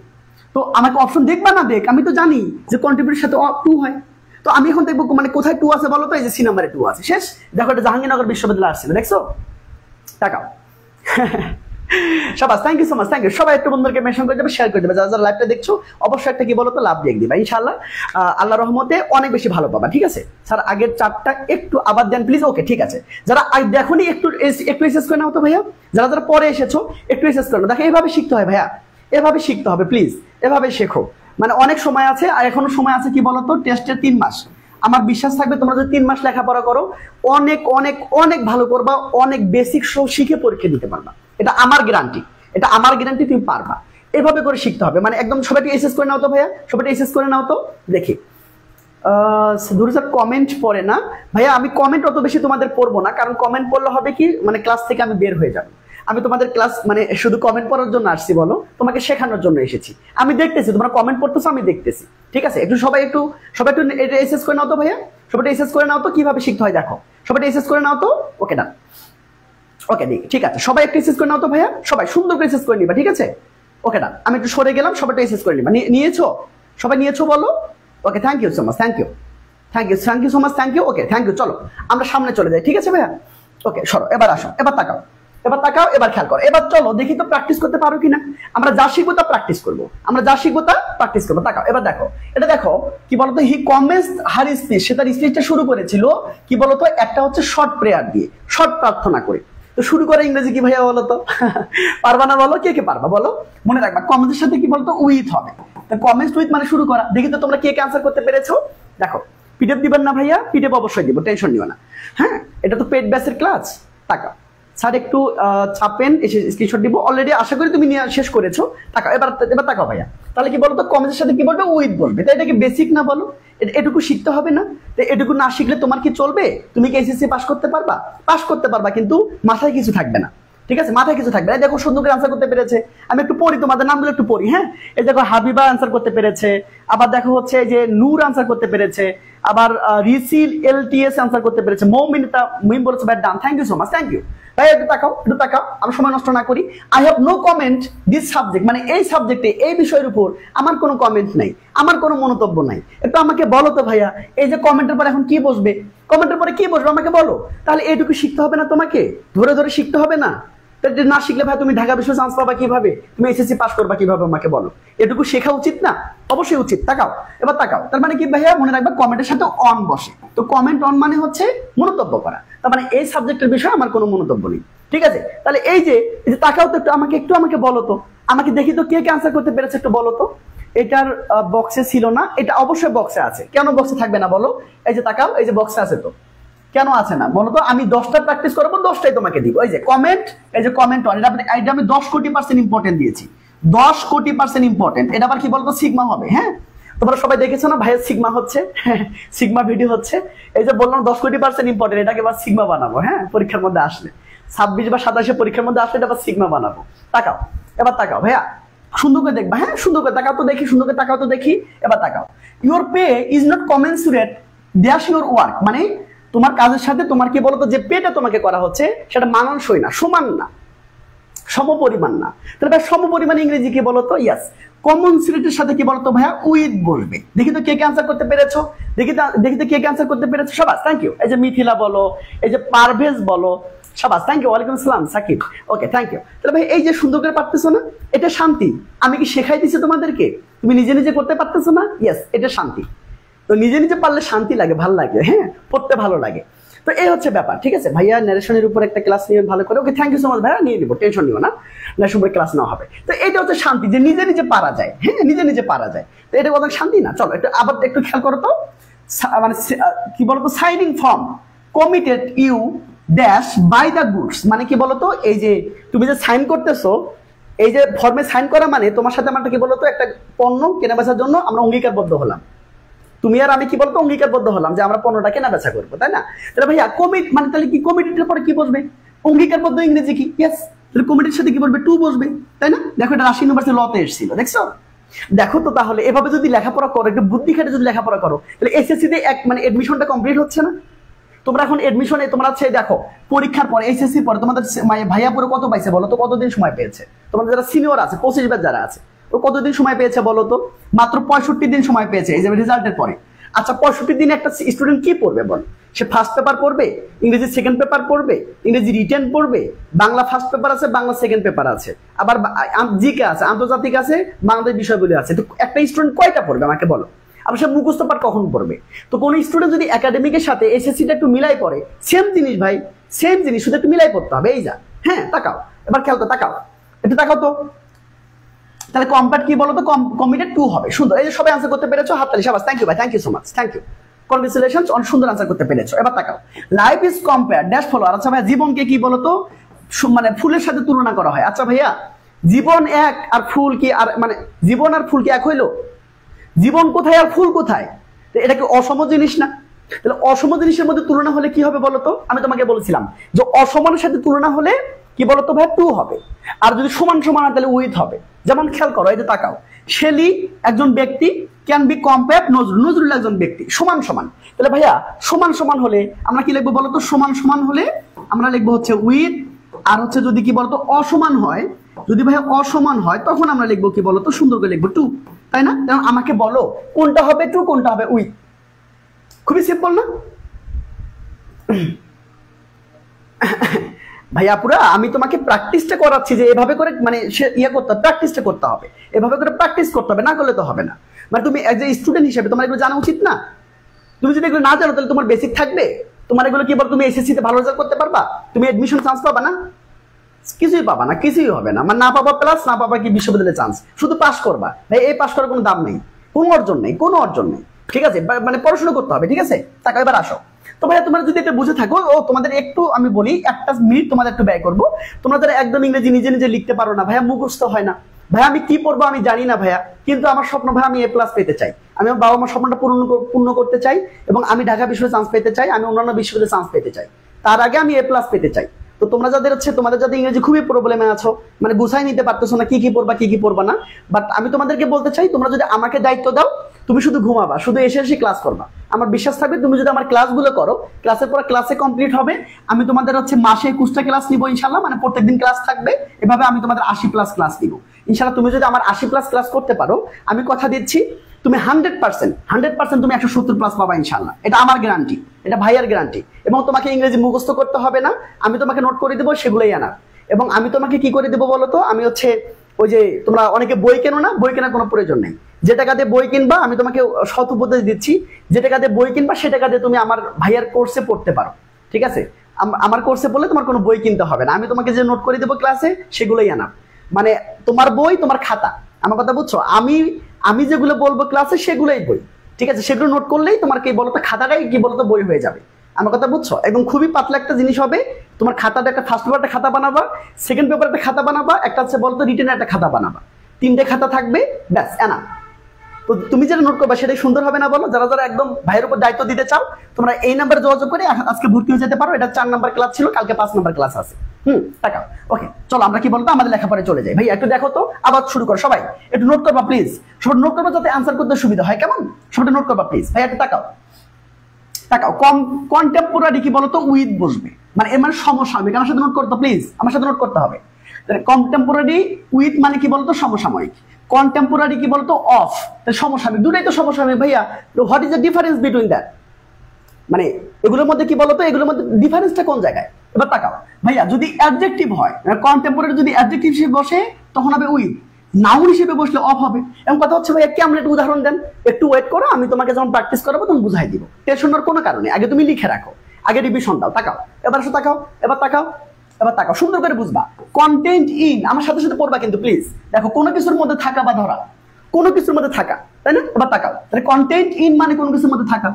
তো আমাকে অপশন দেখবা না দেখ, আমি তো জানি যে কন্ট্রিবিউটের সাথে টু হয়, তো আমি এখন দেখবো মানে কোথায় টু আছে বলো তো, এই যে সি নাম্বারে টু আছে, শেষ। দেখো এটা জাহাঙ্গীরনগর বিশ্ববিদ্যালয় আসছিল, দেখছো? তাকাও, শাবাশ, thank you so much, thank you. সবাই একটু বন্ধুদেরকে মেনশন করে দেবে, শেয়ার করে দেবে, যারা যারা লাইভটা দেখছো অবশ্যই একটা কি বলতো লাভ দিয়ে দিবা ইনশাআল্লাহ। আল্লাহ রহমতে অনেক বেশি ভালো পাবা, ঠিক আছে স্যার? আগের চারটা একটু আবার দেন প্লিজ। ওকে ঠিক আছে, যারা দেখোনি একটু একটু এসএস করে নাও তো ভাইয়া, যারা যারা পরে এসেছো একটু এসএস করে নাও। দেখো এইভাবে শিখতে হয় ভাইয়া, এভাবে শিখতে হবে প্লিজ, এভাবে শেখো। মানে অনেক সময় আছে, আর এখনো সময় আছে কি বলতো, টেস্টের 3 মাস। আমার বিশ্বাস থাকবে তোমরা যদি 3 মাস লেখাপড়া করো অনেক অনেক অনেক ভালো করবা, অনেক বেসিক শিখে পরীক্ষা দিতে পারবা। এটা আমার গ্যারান্টি, এটা আমার গ্যারান্টি, তুমি পারবা। এভাবে করে শিখতে হবে, মানে একদম সবাই এসএস করে নাও তো ভাইয়া, সবাই এসএস করে নাও তো দেখি। ধরু স্যার কমেন্ট পড়ে না ভাইয়া, আমি কমেন্ট অত বেশি তোমাদের পড়বো না, কারণ কমেন্ট পড়লে হবে কি মানে ক্লাস থেকে আমি বের হয়ে যাবো। আমি তোমাদের ক্লাস মানে শুধু কমেন্ট পড়ার জন্য আসছি বলো, তোমাকে শেখানোর জন্য এসেছি। আমি দেখতেছি তোমরা কমেন্ট পড়তেছো, আমি দেখতেছি, ঠিক আছে? সবাই একটু এটা এসএস করে নাও তো ভাইয়া, সবাই এসএস করে নাও তো কিভাবে শিখতে হয় দেখো, সবাই এসএস করে নাও তো। ওকে ডান, ওকে ঠিক আছে, সবাই একটু এসএস করে নাও তো ভাইয়া, সবাই সুন্দর করে এসএস করে নিবা, ঠিক আছে? ওকে ডান, আমি একটু সরে গেলাম, সবাই এসএস করে নিবা। নিয়েছো সবাই, নিয়েছো বলো। Okay thank you so much, thank you so much, thank you. Okay thank you, চলো আমরা সামনে চলে যাই, ঠিক আছে ভাইয়া? ওকে সরো, এবার আসো, এবার তাকাও, এবার খেয়াল করো, এবার চলো দেখি তো প্র্যাকটিস করতে পারো কিনা। আমরা যা শিখবো তা প্র্যাকটিস করবো, প্র্যাকটিস করবো। তাকাও, এবার দেখো, এটা দেখো কি বলতো, হি কমেন্টস হার স্পিচ, সে তার স্পিচটা শুরু করেছিল কি বলতো, একটা হচ্ছে শর্ট প্রেয়ার দিয়ে, শর্ট প্রার্থনা করে। তো শুরু করে ইংরেজি কি ভাইয়া বলো তো? পারবা না বলো, কে কে পারবা বলো? মনে রাখবা কমেন্টের সাথে কি বলতো, উইথ হবে। তো কমেন্টস উইথ মানে শুরু করা। দেখি তো তোমরা কে কে আনসার করতে পেরেছো। দেখো পিডিএফ দিবেন না ভাইয়া? পিডিএফ অবশ্যই দিব, টেনশন নিও না। হ্যাঁ, এটা তো পেড ব্যাচের ক্লাস। টাকা স্যার একটু ছাপেন, এসে স্ক্রিনশট দিব। অলরেডি আশা করি তুমি নিয়ে শেষ করেছো। টাকা এবার তাকাও ভাইয়া, তাহলে কি বলতো, কমেন্টের সাথে কি বলবে, উইথ বলবে। তাই এটা কি বেসিক না বলো? এটুকু শিখতে হবে না? তো এটুকু না শিখলে তোমার কি চলবে? তুমি কি এসএসসি পাস করতে পারবা? পাস করতে পারবা, কিন্তু মাথায় কিছু থাকবে না, ঠিক আছে? মাথায় কিছু থাকবে না। দেখো সুন্দর করে আনসার করতে পেরেছে। আমি একটু পড়ি, তোমাদের নামগুলো একটু পড়ি। হ্যাঁ, এই দেখো হাবিবা আনসার করতে পেরেছে, আবার দেখো হচ্ছে যে নূর আনসার করতে পেরেছে, আবার রিসিল এলটিএস আনসার করতে পেরেছে, মিম বলেছে bad done, thank you so much, thank you ভাই। একটু তাকাও, আমি সময় নষ্ট না করি। I have no comment this subject, মানে এই সাবজেক্টে, এই বিষয়ের উপর আমার কোনো কমেন্ট নাই, আমার কোনো মন্তব্য নাই। একটু আমাকে বলো তো ভাইয়া, এই যে কমেন্টের পরে এখন কি বসবে, কমেন্টের পরে কি বসবে আমাকে বলো। তাহলে এইটুকু শিখতে হবে না তোমাকে? ধরে ধরে শিখতে হবে না? না শিখলে ভাই তুমি ঢাকা বিশ্ব চান্স পাবা কিভাবে? তুমি এসএসসি পাস করবা কিভাবে আমাকে বলো? এটুকু শেখা উচিত না? অবশ্যই উচিত। তাকাও, এবার তাকাও। তার মানে কি ভাইয়া, মনে রাখবা কমেন্টের সাথে অন বসে। তো কমেন্ট অন মানে হচ্ছে মন্তব্য করা। তার মানে এই সাবজেক্টের বিষয়ে আমার কোনো মন্তব্য নেই, ঠিক আছে? তাহলে এই যে তাকাও তো, একটু আমাকে বলো তো, আমাকে দেখি তো কে কে আনসার করতে পেরেছে, একটু বলো তো। এটার বক্সে ছিল না, এটা অবশ্যই বক্সে আছে। কেন বক্সে থাকবে না বলো? এই যে তাকাও, এই যে বক্সে আছে তো, কেন আছে না বলো তো? আমি 10টা প্র্যাকটিস করবো, 10টাই তোমাকে দিব। এই যে কমেন্ট, এই যে কমেন্ট অন, এটা আমি 10 কোটি % ইম্পর্টেন্ট দিয়েছি, 10 কোটি % ইম্পর্টেন্ট। এটা আবার কি বলবো, সিগমা হবে। হ্যাঁ, তোমরা সবাই দেখেছো না ভাইয়ের সিগমা হচ্ছে, সিগমা ভিডিও হচ্ছে। এই যে বললাম 10 কোটি % ইম্পর্টেন্ট, এটাকে আবার সিগমা বানাবো। হ্যাঁ, পরীক্ষার মধ্যে আসলে 26 বা 27 পরীক্ষার মধ্যে আসলে এটা আবার সিগমা বানাবো। তাকাও, এবার তাকাও ভাইয়া, সুন্দর করে দেখবা। হ্যাঁ, সুন্দর করে তাকাও তো দেখি, সুন্দর করে তাকাও তো দেখি। এবার তাকাও, your pay is not কমেন্সুরেট dash your work, মানে তোমার কাজের সাথে তোমার কি বলতো যে পেটা তোমাকে করা হচ্ছে সেটা মানানসই না, সমান না, সমপরিমাণ না। তাহলে ভাই সমপরিমাণ ইংরেজি কি বলতো? ইয়াস, কমেন্সুরেটের সাথে কি বলতো ভাইয়া, উইথ বলবে। দেখি তো কে কে আনসার করতে পেরেছো, দেখি তো কে কে আনসার করতে পেরেছো। সবাস, থ্যাংক ইউ। এই যে মিথিলা বলো, এই যে পারভেজ বলো, সবাস, থ্যাংক ইউ। ওয়ালাইকুম আসসালাম সাকিব, ওকে থ্যাংক ইউ। তাহলে ভাই এই যে সুন্দর করে পারতেছো না, এটা শান্তি। আমি কি শেখাই দিচ্ছি তোমাদেরকে? তুমি নিজে নিজে করতে পারতেছো না? ইয়েস, এটা শান্তি। তো নিজে নিজে পারলে শান্তি লাগে, ভালো লাগে। হ্যাঁ, পড়তে ভালো লাগে। তো এই হচ্ছে ব্যাপার, ঠিক আছে? ভাইয়া ন্যারেশনের উপর একটা ক্লাস নিয়ে ভালো করে। Okay thank you so much ভাইয়া, নিয়ে নিবো, টেনশন নিও না, ন্যারেশন উপর ক্লাস নেওয়া হবে। তো এটা হচ্ছে শান্তি, যে নিজে নিজে পারা যায়। হ্যাঁ, নিজে নিজে পারা যায়। তো এটা কত শান্তি না? চলো একটু আবার একটু খেয়াল করো তো, মানে কি বলতো, signing form committed you dash by the goods, মানে কি বলতো, এই যে তুমি যে সাইন করতেছো, এই যে ফর্মে সাইন করা মানে তোমার সাথে আমারটা কি বলতো, একটা পণ্য কেনা বেচার জন্য আমরা অঙ্গীকারবদ্ধ হলাম। তুমি আর আমি কি বলতো অঙ্গীকারবদ্ধ হলাম যে আমরা পণ্যটা কেনা বেচা করবো, তাই না? তাহলে ভাইয়া কমিট মানে তাহলে কি, কমিটের পরে কি বসবে? অঙ্গীকারবদ্ধ ইংরেজি কি? ইয়েস। তাহলে কমিটির সাথে কি বলবে? টু বসবে, তাই না? দেখো এটা রাজশাহী ইউনিভার্সিটি লতে এসেছিল, দেখছো? দেখো তো, তাহলে এভাবে যদি লেখাপড়া করো, একটু বুদ্ধি খাটে যদি লেখাপড়া করো, তাহলে এসএসসি তে মানে এডমিশনটা কমপ্লিট হচ্ছে না? তোমরা এখন এডমিশনে তোমরা হচ্ছে দেখো পরীক্ষার পরে, এসএসসি পরে তোমাদের ভাইয়া পরে কত পাইছে বলো তো? কতদিন সময় পেয়েছে? তোমাদের যারা সিনিয়র আছে, 25 ব্যাচ যারা আছে, ও কতদিন সময় পেয়েছে বলো তো? মাত্র 65 দিন সময় পেয়েছে এই যে রেজাল্টের পরে। আচ্ছা 65 দিনে একটা স্টুডেন্ট কি পড়বে বল? সে ফার্স্ট পেপার পড়বে, ইংরেজি সেকেন্ড পেপার পড়বে, ইংরেজি রিটেন পড়বে, বাংলা ফার্স্ট পেপার আছে, বাংলা সেকেন্ড পেপার আছে, আবার জিকে আছে, আন্তর্জাতিক আছে, বাংলাদেশ বিষয়গুলি আছে। তো একটা স্টুডেন্ট কয়টা পড়বে আমাকে বলো? আবার সে মুখস্থ পাঠ কখন পড়বে? তো কোন স্টুডেন্ট যদি একাডেমিকের সাথে এসএসসিটা একটু মিলাই পড়ে, সেম জিনিস ভাই, সেম জিনিস, শুধু একটু মিলাই পড়তে হবে। এই যা, হ্যাঁ তাকাও, এবার খেয়াল করো, তাকাও, একটু তাকাও তো। তাহলে কম্প্যাক্ট কি বলো তো? কমিটেড 2 হবে। সুন্দর, এই যে সবাই আনসার করতে পেরেছো, হাততালি, শাবাশ, থ্যাংক ইউ ভাই, thank you so much, thank you, congratulations, অনেক সুন্দর আনসার করতে পেরেছো। এবার তাকাও, life is compare dash follower. আচ্ছা ভাইয়া, জীবনকে কি বলতো মানে ফুলের সাথে তুলনা করা হয়। আচ্ছা ভাইয়া, জীবন এক আর ফুল কি আর মানে জীবন আর ফুল কি এক হইলো? জীবন কোথায় আর ফুল কোথায়? তো এটা কি অসম জিনিস না? তাহলে অসম জিনিসের মধ্যে তুলনা হলে কি হবে বলতো? আমি তোমাকে বলেছিলাম যে অসমানের সাথে তুলনা হলে কি বলতো ভাই, 2 হবে। আর যদি সমান সমান হয় তাহলে উইথ হবে। যেমন খেয়াল করো, এই যে তাকাও, শেলি একজন ব্যক্তি, can be compare Nazrul, Nazrul একজন ব্যক্তি, সমান সমান। তাহলে ভাইয়া সমান সমান হলে আমরা কি লিখবো বলতো? সমান সমান হলে আমরা লিখবো হচ্ছে উইথ। আর হচ্ছে যদি কি বলতো অসমান হয়, যদি ভাইয়া অসমান হয় তখন আমরা লিখবো কি বলতো? সুন্দর করে লিখবো 2, তাই না? কারণ আমাকে বলো কোনটা হবে 2, কোনটা হবে উইথ। খুবই সিম্পল না ভাইয়া? পুরা আমি তোমাকে প্র্যাকটিসটা করাচ্ছি যে এভাবে করে মানে ইয়ে করতে হবে, প্র্যাকটিসটা করতে হবে, এভাবে করে প্র্যাকটিস করতে হবে, না করলে তো হবে না। মানে তুমি এজ এ স্টুডেন্ট হিসেবে তোমার এগুলো জানা উচিত না? তুমি যদি এগুলো না জানো তাহলে তোমার বেসিক থাকবে, তোমার এগুলো কি বল, তুমি এসএসসি তে ভালো রেজাল্ট করতে পারবা? তুমি এডমিশন চান্স পাবা না? কিছুই পাবা না, কিছুই হবে না। মানে না পাবা প্লাস, না পাবা কি বিশ্ববিদ্যালয়ে চান্স, শুধু পাস করবা। ভাই এই পাস করার কোনো দাম নেই, কোনো অর্জন নেই, কোনো অর্জন নেই, ঠিক আছে? মানে পড়াশোনা করতে হবে, ঠিক আছে? তাকে এবার আসো। তো ভাইয়া তোমরা যদি এটা বুঝে থাকো, ও তোমাদের একটু আমি বলি, একটা মিনিট তোমাদের একটু ব্যয় করবো। তোমরা যারা একদম ইংরেজি নিজে নিজে লিখতে পারো না, ভাইয়া মুখস্থ হয় না, ভাইয়া আমি কি পড়বো আমি জানি না ভাইয়া, কিন্তু আমার স্বপ্ন ভাই আমি A+ পেতে চাই, আমি আমার বাবা মার স্বপ্নটা পূর্ণ করতে চাই, এবং আমি ঢাকা বিশ্ববিদ্যালয়ে চান্স পেতে চাই, আমি অন্যান্য বিশ্ববিদ্যালয়ে চান্স পেতে চাই, তার আগে আমি A+ পেতে চাই। তো তোমরা যাদের হচ্ছে, তোমাদের যাদের ইংরেজি খুবই প্রবলেমে আছো, মানে গুছাই নিতে পারতেছো না কি কি পড়বা কি কি পড়বা না, বাট আমি তোমাদেরকে বলতে চাই, তোমরা যদি আমাকে দায়িত্ব দাও, তুমি শুধু ঘুমাবা, শুধু এসে এসে ক্লাস করবা, আমার বিশ্বাস থাকবে তুমি যদি আমার ক্লাসগুলো করো, ক্লাসের পর ক্লাসে কমপ্লিট হবে। আমি তোমাদের হচ্ছে মাসে 21টা ক্লাস নিবো ইনশাল্লাহ, মানে প্রত্যেকদিন ক্লাস থাকবে, এভাবে আমি তোমাদের 80+ ক্লাস নিব ইনশাল্লাহ। তুমি যদি আমার 80+ ক্লাস করতে পারো, আমি কথা দিচ্ছি তুমি 100% তুমি 170+ পাবা ইনশাল্লাহ, এটা আমার গ্যারান্টি, এটা ভাইয়ার গ্যারান্টি। এবং তোমাকে ইংরেজি মুখস্থ করতে হবে না, আমি তোমাকে নোট করে দেবো, সেগুলোই আনার। এবং আমি তোমাকে কি করে দেবো বলো তো? আমি হচ্ছে ওই যে তোমরা অনেকে বই কেনো না, বই কেনার কোনো প্রয়োজন নেই। যে টাকা দিয়ে বই কিনবা, আমি তোমাকে সৎ উপদেশ দিচ্ছি, যে টাকা দিয়ে বই কিনবা সে টাকা দিয়ে তুমি আমার ভাইয়ার কোর্সে পড়তে পারো, ঠিক আছে? আমার কোর্সে পড়লে তোমার কোনো বই কিনতে হবে না, আমি তোমাকে যে নোট করে দেবো ক্লাসে সেগুলোই আনা, মানে তোমার বই তোমার খাতা, আমার কথা বুঝছো? আমি যেগুলো বলবো ক্লাসে সেগুলোই বই, ঠিক আছে? সেগুলো নোট করলেই তোমার কি বলতো খাতাটাই কি বলতো বই হয়ে যাবে, আমার কথা বুঝছো? একদম খুবই পাতলা একটা জিনিস হবে। তোমার খাতাটা একটা ফার্স্ট পেপার একটা খাতা বানাবা, সেকেন্ড পেপার একটা খাতা বানাবা, একটা হচ্ছে বলতো রিটেনের একটা খাতা বানাবা, 3টে খাতা থাকবে, ব্যাস এনা। তো তুমি যেটা নোট করবা সেটাই সুন্দর হবে না বলো? যারা যারা একদম ভাইয়ের উপর দায়িত্ব দিতে চাও, তোমরা এই নাম্বারে যোগাযোগ করে আজকে ভর্তি হয়ে যেতে পারো। এটা 4 নাম্বার ক্লাস ছিল, কালকে 5 নাম্বার ক্লাস আছে। টাকা ওকে, চলো আমরা কি বলতো আমাদের লেখাপড়ায় চলে যাই। ভাই একটু দেখো তো, আবার শুরু করো, সবাই একটু নোট করবা প্লিজ, সবাই নোট করবা যাতে আনসার করতে সুবিধা হয়, কেমন? সবাই নোট করবা প্লিজ। ভাই একটু তাকাও, কন্টেম্পোরারি কি বলতো? উইথ বসবে, মানে এর মানে সমসাময়িক। আমার সাথে নোট করতে প্লিজ, আমার সাথে নোট করতে হবে। কন্টেম্পোরারি উইথ মানে কি বলতো? সমসাময়িক। কন্টেম্পোরারি কি বলতো? অফ, সমসাময়িক, দুটাই তো সমসাময়িক ভাইয়া। তো what is the difference between that? মানে এগুলোর মধ্যে কি বলতো, এগুলোর মধ্যে ডিফারেন্সটা কোন জায়গায়? এবার তাকাও ভাইয়া, যদি অ্যাডজেক্টিভ হয়, কন্টেম্পোরারি যদি অ্যাডজেক্টিভ হিসেবে বসে তখন হবে উইথ, নাউন হিসেবে বসলে অফ হবে। এবং কথা হচ্ছে ভাইয়া কেমন একটা উদাহরণ দেন, একটু ওয়েট করো, আমি তোমাকে যখন প্র্যাকটিস করাবো তখন বুঝাই দিব। টেনশনের কোনো কারণে, আগে তুমি লিখে রাখো, আগে রিভিশন দাও। তাকাও এবার, আসো তাকাও, এবার তাকাও, এবার তাকাও, সুন্দর করে বুঝবা। কন্টেন্ট ইন, আমার সাথে সাথে পড়বা কিন্তু প্লিজ। দেখো কোনো কিছুর মধ্যে থাকা বা ধরা, কোনো কিছুর মধ্যে থাকা, তাই না? এবার তাকাও, তাহলে কন্টেন্ট ইন মানে কোনো কিছুর মধ্যে থাকা।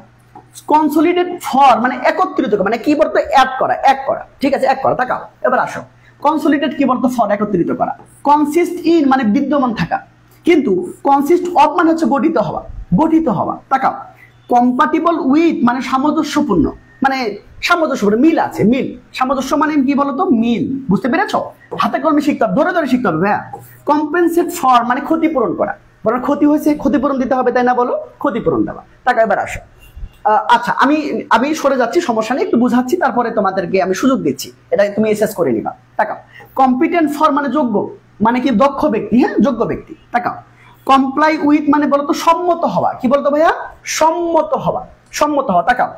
কনসলিডেট ফর মানে একত্রিত, মানে কি বলতো? অ্যাড করা, এক করা, ঠিক আছে? এক করা। তাকাও এবার আসো, কনসলিডেট কি বলতো? ফর, একত্রিত করা। কনসিস্ট ইন মানে বিদ্যমান থাকা, কিন্তু কনসিস্ট অফ মানে হচ্ছে গঠিত হওয়া, গঠিত হওয়া। তাকাও, কম্পাটিবল উইথ মানে সামঞ্জস্যপূর্ণ, মানে সামঞ্জস্যপূর্ণ, মিল আছে, মিল। সামঞ্জস্য মানে কি বলতো? মিল। বুঝতে পেরেছো? হাতে কলমে শিখতে হবে, ধরে ধরে শিখতে হবে ভাইয়া। কম্পেনসেট ফর মানে ক্ষতিপূরণ করা, বরং ক্ষতি হয়েছে ক্ষতিপূরণ দিতে হবে, তাই না? বলো, ক্ষতিপূরণ দেওয়া। টাকা এবার আসো। আচ্ছা আমি সরে যাচ্ছি, সমস্যা নেই, একটু বুঝাচ্ছি, তারপরে তোমাদেরকে আমি সুযোগ দিচ্ছি, এটা তুমি এসএস করে নিবা। তাকাও, কম্পিটেন্ট ফর মানে যোগ্য, মানে কি দক্ষ ব্যক্তি, হ্যাঁ যোগ্য ব্যক্তি। তাকাও, কমপ্লাই উইথ মানে বলতো সম্মত হওয়া, কি বলতো ভাইয়া? সম্মত হওয়া, সম্মত হওয়া। তাকাও,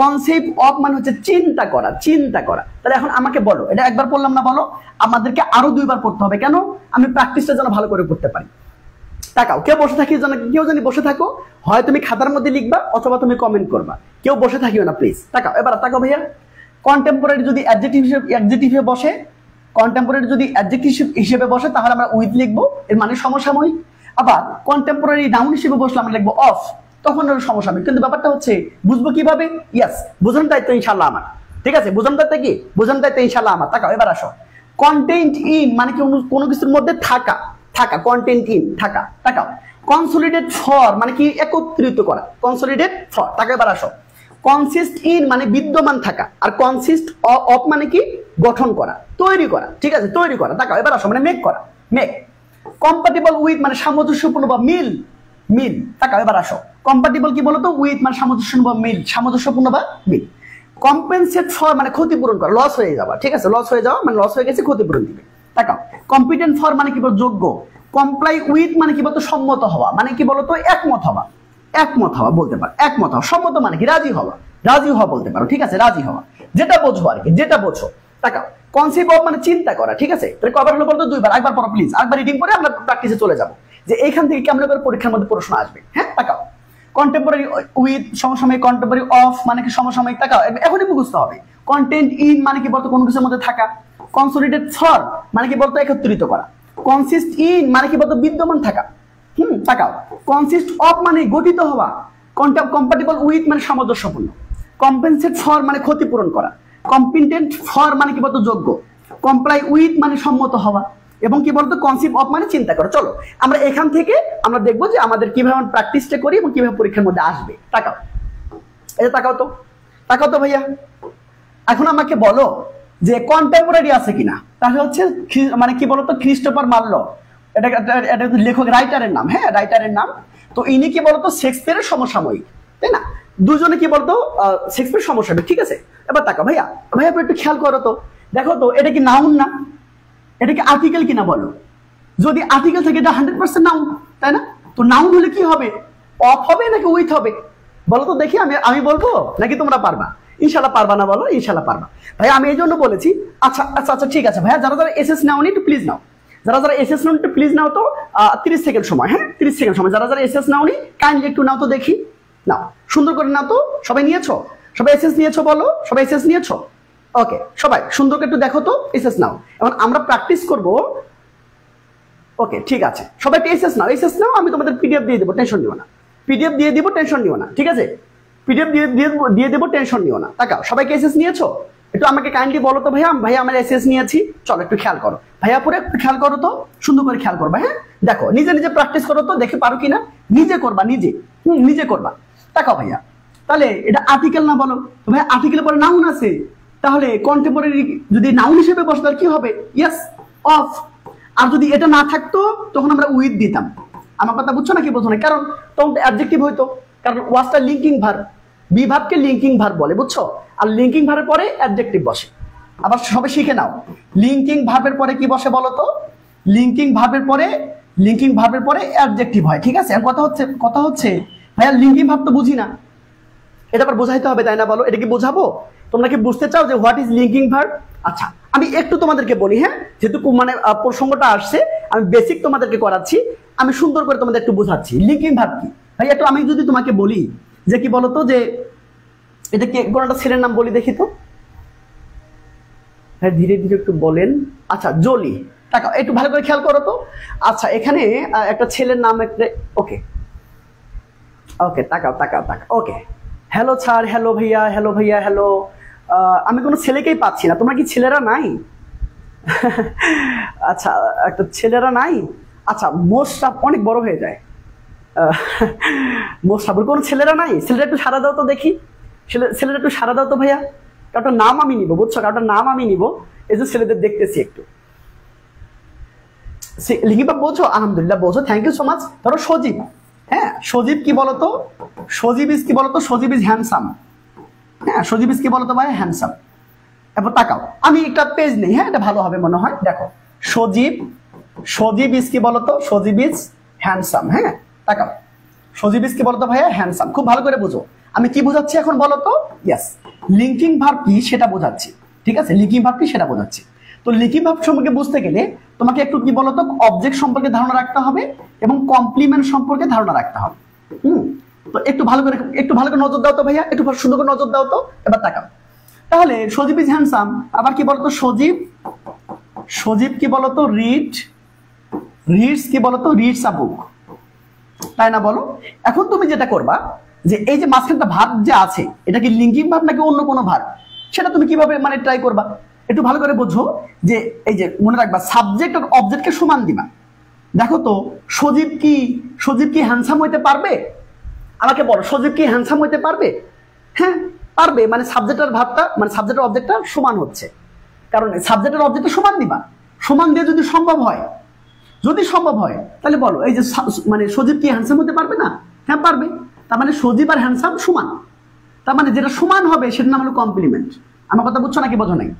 কনসেপ্ট অফ মানে হচ্ছে চিন্তা করা, চিন্তা করা। তাহলে এখন আমাকে বলো, এটা একবার পড়লাম না, বলো আমাদেরকে আরো 2 বার পড়তে হবে, কেন? আমি প্র্যাকটিসটা যেন ভালো করে করতে পারি। তাকাও, কেউ বসে থাকি যেন, কেউ জানি বসে থাকো, হয় তুমি খাতার মধ্যে লিখবা অথবা তুমি কমেন্ট করবা, কেউ বসে থাকিও না প্লিজ। তাকাও, এবার তাকাও ভাইয়া, কন্টেম্পোরারি যদি অ্যাডজেক্টিভে বসে, কন্টেম্পোরারি যদি অ্যাডজেক্টিভ হিসেবে বসে তাহলে আমরা উইথ লিখবো, এর মানে সমসাময়িক। আবার কন্টেম্পোরারি নাউন হিসেবে বসলে আমরা লিখবো অফ, তখন ওর সমসাময়িক। কিন্তু ব্যাপারটা হচ্ছে বুঝবো কিভাবে? ইয়াস, বোঝানোর দায়িত্ব ইনশাআল্লাহ আমার, ঠিক আছে? বোঝানোর দায়িত্ব কি? বোঝানোর দায়িত্ব ইনশাআল্লাহ আমার। তাকাও, এবার আসো, কন্টেন্ট ইন মানে কি? কোনো কিছুর মধ্যে থাকা, থাকা, কন্টেন্ট ইন থাকা। তাকাও, কনসলিডেট ফর মানে কি? একত্রিত করা, কনসলিডেট ফর। তাকাও, এবার আসো, কনসিস্ট ইন মানে বিদ্যমান থাকা, আর কনসিস্ট অফ মানে কি? গঠন করা, তৈরি করা, ঠিক আছে? তৈরি করা। তাকাও, এবার আসো, মানে মেক করা, মেক। কম্পাটিবল উইথ মানে সামঞ্জস্যপূর্ণ বা মিল, মিল। তাকাও, এবার আসো, কম্পাটিবল কি বলতো? উইথ মানে সামঞ্জস্যপূর্ণ বা মিল, সামঞ্জস্যপূর্ণ বা মিল। কম্পেনসেট ফর মানে ক্ষতিপূরণ করা, লস হয়ে যাওয়া, ঠিক আছে? লস হয়ে যাওয়া মানে লস হয়ে গেছে, ক্ষতিপূরণ দিবে। তাকাও, কম্পিটেন্ট ফর মানে কি বলতো? যোগ্য। কমপ্লাই উইথ মানে কি বলতো? সম্মত হওয়া, মানে কি বলতো? একমত হওয়া, একমত হওয়া বলতে পারো, একমত হওয়া। সম্মত মানে কি? রাজি হওয়া, রাজি হওয়া বলতে পারো, ঠিক আছে? রাজি হওয়া, যেটা বোঝো আর কি, যেটা বোঝো। তাকাও, কনসেপ্ট অফ মানে চিন্তা করা, ঠিক আছে? তাহলে কয়বার হলো বলতো? 2 বার। একবার পড়ো প্লিজ, আরেকবার রিডিং করে আমরা প্র্যাকটিসে চলে যাব, যে এইখান থেকে কেমন করে পরীক্ষার মধ্যে প্রশ্ন আসবে। হ্যাঁ, তাকাও, কন্টেম্পোরারি উইথ সমসাময়িক, কন্টেম্পোরারি অফ মানে কি? সমসাময়িক। তাকাও, এখনই মুখস্থ হবে। কন্টেন্ট ইন মানে কি বলতো? কোনো কিছুর মধ্যে থাকা। কনসলিডেট ফর মানে কি বলতো? একত্রিত করা। কনসিস্ট ইন মানে কি বলতো? বিদ্যমান থাকা। তাকাও, কনসিস্ট অফ মানে গঠিত হওয়া। কম্পাটিবল উইথ মানে সামঞ্জস্যপূর্ণ। কম্পেনসেট ফর মানে ক্ষতিপূরণ করা। কম্পিটেন্ট ফর মানে কি বলতো? যোগ্য। কমপ্লাই উইথ মানে সম্মত হওয়া, এবং কি বলতো? কনসেপ্ট অফ মানে চিন্তা করো। চলো আমরা এখান থেকে আমরা দেখবো যে আমাদের কিভাবে আমরা প্র্যাকটিসটা করি এবং কিভাবে পরীক্ষার মধ্যে আসবে। তাকাও, এই তাকাও তো, তাকাও তো ভাইয়া। এখন আমাকে বলো যে কন্টেম্পোরারি আছে কিনা? তাহলে হচ্ছে মানে কি বলতো? ক্রিস্টোফার মার্লো, এটা এটা লেখক, রাইটারের নাম। হ্যাঁ, রাইটারের নাম। তো ইনি কি বলতো? শেক্সপিয়ারের সমসাময়িক, তাই না? দুজনে কি বলতো? শেক্সপিয়ার সমসাময়িক, ঠিক আছে? এবার তাকাও ভাইয়া, ভাইয়া একটু খেয়াল করো তো, দেখো তো এটা কি নাউন না? এটা কি আর্টিকেল কিনা বলো? যদি আর্টিকেল থাকে এটা 100% নাউন, তাই না? তো নাউন হলে কি হবে? অফ হবে নাকি উইথ হবে? বলো তো দেখি, আমি বলবো নাকি তোমরা পারবা? ইনশাল্লাহ পারবা না? বলো ইনশাল্লাহ পারবা। ভাই আমি এই জন্য বলেছি। আচ্ছা আচ্ছা আচ্ছা, ঠিক আছে ভাইয়া, যারা যারা এসএস নাওনি একটু প্লিজ নাও, যারা যারা এসএস নাও একটু প্লিজ নাও তো, 30 সেকেন্ড সময়। হ্যাঁ, 30 সেকেন্ড সময়। যারা যারা এসএস নাওনি কাইন্ডলি একটু নাও তো দেখি, নাও সুন্দর করে নাও তো। সবাই নিয়েছো? সবাই এসএস নিয়েছো? বলো সবাই এসএস নিয়েছো? ওকে, সবাই সুন্দর করে একটু দেখো তো, এসএস নাও। এখন আমরা প্র্যাকটিস করব। ওকে, ঠিক আছে, সবাই এসএস নাও, এসএস নাও। আমি তোমাদের পিডিএফ দিয়ে দেবো, টেনশন নিও না। পিডিএফ দিয়ে দিব, টেনশন নিও না, ঠিক আছে? পিডিএফ দিয়ে দেবো, টেনশন নিও না। তাকাও, সবাইকে এসএস নিয়েছো? একটু আমাকে কাইন্ডলি বলো তো ভাইয়া, ভাইয়া আমরা এসএস নিয়েছি। চলো একটু খেয়াল করো ভাইয়া, পুরো একটু খেয়াল করো তো, সুন্দর করে খেয়াল করবা। হ্যাঁ, দেখো নিজে নিজে প্র্যাকটিস করো তো, দেখে পারো কিনা। নিজে করবা, নিজে, নিজে করবা। তাকাও ভাইয়া, তাহলে এটা আর্টিকেল না? বলো ভাইয়া, আর্টিকেলের পরে নাউন আছে, তাহলে কন্টেম্পোরারি যদি নাউন হিসেবে বসে তাহলে কি হবে? Yes, of. আর যদি এটা না থাকতো তখন আমরা উইথ দিতাম। আমার কথা বুঝছো নাকি বুঝছো না? কারণ তখন অ্যাডজেক্টিভ হইতো, কারণ ওয়াজটা লিঙ্কিং ভার্ব, বিভাবকে লিঙ্কিং ভার্ব বলে, বুঝছো? আর লিঙ্কিং ভার্বের পরে অ্যাডজেক্টিভ বসে। আবার সবাই শিখে নাও, লিঙ্কিং ভার্বের পরে কি বসে বলো তো? লিঙ্কিং ভার্বের পরে অ্যাডজেক্টিভ হয়, ঠিক আছে? কথা হচ্ছে ভাইয়া লিঙ্কিং ভার্ব তো বুঝি না, এটা আবার বোঝাইতে হবে, তাই না? বলো, এটা কি বোঝাবো? তোমরা কি বুঝতে চাও যে হোয়াট ইজ লিঙ্কিং ভার্ব? আচ্ছা, আমি একটু তোমাদেরকে বলি। হ্যাঁ, যেহেতু মানে প্রসঙ্গটা আসছে, আমি বেসিক তোমাদেরকে করাচ্ছি, আমি সুন্দর করে তোমাদের একটু বোঝাচ্ছি লিঙ্কিং ভার্ব কি। ভাই একটু আমি যদি তোমাকে বলি যে কি বলতো, যে এটা কি কোন একটা ছেলের নাম বলি দেখি তো। হ্যাঁ, ধীরে ধীরে একটু বলেন। আচ্ছা, জলি। তাকাও, একটু ভালো করে খেয়াল করো তো। আচ্ছা, এখানে একটা ছেলের নাম একটা, ওকে ওকে, তাকাও তাকাও তাকাও। ওকে, হ্যালো স্যার, হ্যালো ভাইয়া, হ্যালো ভাইয়া, হ্যালো। আমি কোনো ছেলেকেই পাচ্ছি না। তোমরা কি ছেলেরা নাই? আচ্ছা, একটা ছেলেরা নাই। আচ্ছা, মোস্টটা অনেক বড় হয়ে যায়। মোস্টাবুর কোনো ছেলেরা নাই? ছেলেটা একটু সারা দাও তো দেখি, ছেলেটা একটু সারা দাও তো ভাইয়া। কারোটার নাম আমি নিব, বুঝছো? কারোটার নাম আমি নিব, এই যে ছেলেদের দেখতেছি একটু। লিঙ্গিবা বোঝো? আলহামদুলিল্লাহ বোঝো, থ্যাংক ইউ সো মাচ। ধরো সজীব। হ্যাঁ, সজীব কি বলতো? সজীব ইজ কি বলতো? সজীব ইজ হ্যান্ডসাম। হ্যাঁ, সজীব ইজ কি বলতো ভাই? হ্যান্ডসাম। এবার তাকাও, আমি একটা পেজ নেই। হ্যাঁ, এটা ভালো হবে মনে হয়। দেখো, সজীব ইজ কি বলতো? সজীব ইজ হ্যান্ডসাম। হ্যাঁ, তাকাও, সজীব ইজ কি বলতো ভাইয়া? হ্যান্ডসাম। খুব ভালো করে বুঝো আমি কি বোঝাচ্ছি এখন বলো তো। ইয়েস, লিঙ্কিং ভার্ব কি সেটা বোঝাচ্ছি, ঠিক আছে? লিঙ্কিং ভার্ব কি সেটা বোঝাচ্ছি। তো লিঙ্কিং ভার্ব সম্পর্কে বুঝতে গেলে তোমাকে একটু কি বলতো, অবজেক্ট সম্পর্কে ধারণা রাখতে হবে এবং কমপ্লিমেন্ট সম্পর্কে ধারণা রাখতে হবে। তো একটু ভালো করে নজর দাও তো ভাইয়া, একটু সুন্দর করে নজর দাও তো। এবার তাকাও, তাহলে সজীব ইজ হ্যান্ডসাম, আবার কি বলতো সজীব কি বলতো রিডস কি বলতো, রিডস আ বুক, তাই না বলো? এখন তুমি যেটা করবা যে এই যে মাঝখানটা ভার্ব যে আছে এটা কি লিঙ্কিং ভার্ব নাকি অন্য কোনো ভার্ব, সেটা তুমি কিভাবে মানে ট্রাই করবা একটু ভালো করে বোঝো। যে এই যে মনে রাখবা সাবজেক্ট আর অবজেক্টকে সমান দিবা। দেখো তো সজীব কি হ্যান্ডসাম হইতে পারবে? আমাকে বলো, সজীব কি হ্যান্ডসাম হইতে পারবে? হ্যাঁ পারবে, মানে সাবজেক্ট আর ভার্বটা মানে সাবজেক্ট আর অবজেক্টটা সমান হচ্ছে, কারণ সাবজেক্ট আর অবজেক্টটা সমান দিবা। সমান দিয়ে যদি সম্ভব হয় তাহলে বলো এই যে মানে সজীব কি হ্যান্ডসাম হতে পারবে না? হ্যাঁ পারবে। তার মানে সজীব আর হ্যান্ডসাম সমান, তার মানে যেটা সমান হবে সেটার নাম হলো কমপ্লিমেন্ট। আমার কথা বুঝছো নাকি বোঝো নাই?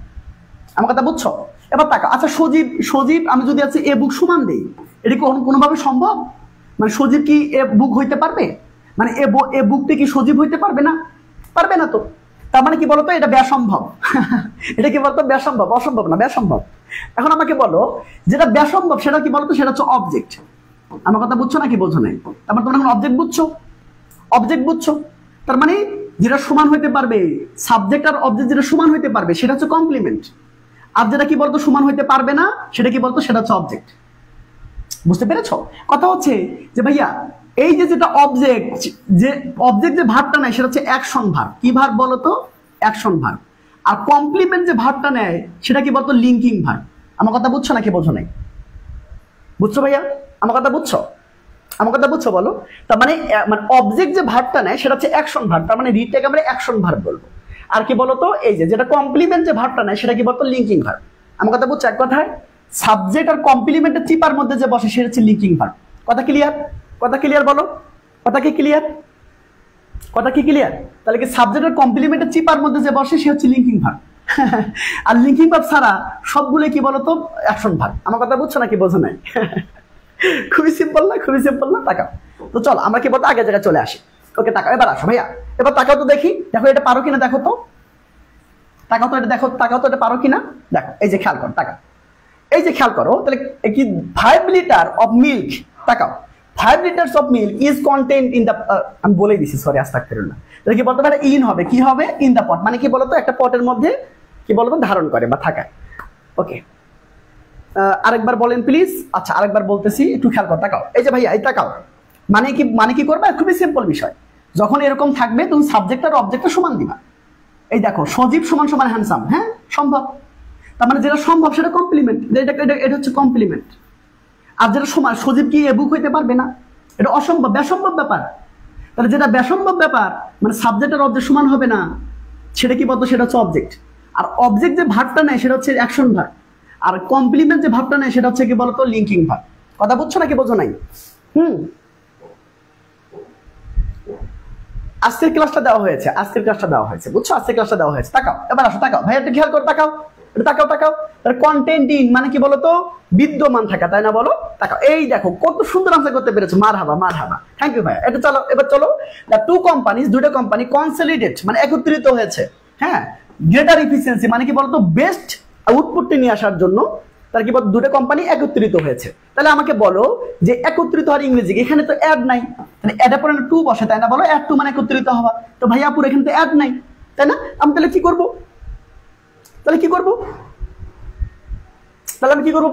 আমার কথা বুঝছো? এবার তাকা, আচ্ছা সজীব আমি যদি আছে এ বুক সমান দেই, এটা কি কোনোভাবে সম্ভব? মানে সজীব কি এ বুক হইতে পারবে? মানে এ বুকটি কি সজীব হইতে পারবে না? পারবে না তো। তার মানে কি বলতো, এটা ব্যাসম্ভব। এটা কি বলতো? ব্যাসম্ভব, অসম্ভব না, ব্যাসম্ভব। এখন আমাকে বলো যেটা ব্যাসম্ভব সেটা কি বলতো? সেটা হচ্ছে অবজেক্ট। আমার কথা বুঝছো নাকি বোঝো নাই? তার মানে তোমরা এখন অবজেক্ট বুঝছো। তার মানে যেটা সমান হইতে পারবে, সাবজেক্ট আর অবজেক্ট যেটা সমান হইতে পারবে সেটা হচ্ছে কমপ্লিমেন্ট। আর যেটা কি বলতো সমান হইতে পারবে না সেটা কি বলতো? সেটা হচ্ছে অবজেক্ট। বুঝতে পেরেছো? কথা হচ্ছে যে ভাইয়া এই যে যেটা অবজেক্ট যে ভার্বটা নেয় সেটা হচ্ছে অ্যাকশন ভার্ব। কি ভার্ব বলতো? Action verb. আর কমপ্লিমেন্ট যে ভার্বটা নেয় সেটা কি বলতো? Linking verb. আমার কথা বুঝছো নাকি বোঝো নাই? বুঝছো ভাইয়া? আমার কথা বুঝছো বলো? তার মানে অবজেক্ট যে ভার্বটা নেয় সেটা হচ্ছে অ্যাকশন ভার্ব, তার মানে রিডটাকে আমরা অ্যাকশন ভার্ব বলবো। আর কি বলতো, এই যে যেটা কমপ্লিমেন্ট যে ভার্বটা নেয় সেটা কি বলতো? Linking verb. আমার কথা বুঝছো? এক কথায় সাবজেক্ট আর কমপ্লিমেন্টের চিপার মধ্যে যে বসে সেটা হচ্ছে লিঙ্কিং ভার্ব। কথা ক্লিয়ার বলো? কথা কি ক্লিয়ার? তাহলে কি সাবজেক্ট আর কমপ্লিমেন্টের চিপার মধ্যে যে বসে সে হচ্ছে লিঙ্কিং ভার্ব। আর লিঙ্কিং ভার্ব ছাড়া সবগুলো কি বলতো? Action verb. আমার কথা বুঝছো নাকি বোঝো নাই? খুবই সিম্পল না? তাকাও তো, চল আমরা কি বলতো আগে জায়গায় চলে আসি। ওকে তাকাও, এবার আসো ভাইয়া, এবার তাকাও তো দেখি, দেখো এটা পারো কিনা, দেখো তো এটা পারো কিনা। দেখো এই যে খেয়াল করো, তাহলে কি 5 লিটার অফ মিল্ক, তাকাও 5 litres of milk is contained in the, আমি বলেই দিছি সরি আস্তাগফিরুল্লাহ। তাহলে কি বলতে পারে? ইন হবে, কি হবে? ইন দ্য পট, মানে কি বলতো একটা পটের মধ্যে কি বলতো ধারণ করে বা থাকায়। ওকে আরেকবার বলেন প্লিজ। আচ্ছা আরেকবার বলতেছি, একটু খেয়াল কর, তাকাও এই যে ভাইয়া এই তাকাও, মানে কি করবে? খুবই সিম্পল বিষয়। যখন এরকম থাকবে তুমি সাবজেক্ট আর অবজেক্টটা সমান দিবা। এই দেখো সজীব সমান সমান হ্যান্ডসাম, হ্যাঁ সম্ভব। তার মানে যেটা সম্ভব সেটা কমপ্লিমেন্ট, এটা হচ্ছে কমপ্লিমেন্ট। আর যেটা সমান, সজীব কি এ বুক হইতে পারবে না, এটা অসম্ভব, ব্যাসম্ভব ব্যাপার। তাহলে যেটা ব্যাসম্ভব ব্যাপার মানে সাবজেক্ট আর অবজেক্ট সমান হবে না, সেটা কি বলতো? সেটা হচ্ছে অবজেক্ট। আর অবজেক্ট যে ভার্বটা নেয় সেটা হচ্ছে অ্যাকশন ভার্ব। আর কমপ্লিমেন্ট যে ভার্বটা নেয় সেটা হচ্ছে কি বলতো? Linking verb. কথা বুঝছো নাকি বোঝো নাই? আজকের ক্লাসটা দেওয়া হয়েছে, বুঝছো? আজকের ক্লাসটা দেওয়া হয়েছে। তাকাও এবার আসো, তাকাও ভাই একটু খেয়াল করো, তাকাও। কন্টেন্ট ইন মানে কি বলতো? বিদ্যমান থাকা, তাই না বলো? তাকাও এই দেখো কত সুন্দর আনসার করতে পেরেছো, মারহাবা। থ্যাংক ইউ ভাই। এটা চলো এবার চলো, দুটো কোম্পানি কনসলিডেট মানে একত্রিত হয়েছে, হ্যাঁ, গ্রেটার এফিসিয়েন্সি মানে কি বলতো? বেস্ট আউটপুটটি নিয়ে আসার জন্য তার কি বলতো? দুটো কোম্পানি একত্রিত হয়েছে। তাহলে আমাকে বলো যে একত্রিত হওয়ার ইংরেজি, এখানে তো অ্যাড নাই, তাহলে অ্যাডের পরে টু বসে, তাই না বলো? অ্যাড টু মানে একত্রিত হওয়া। তো ভাইয়া পুরো এখানে তো অ্যাড নাই, তাই না? আমি তাহলে কি করবো আমি কি করবো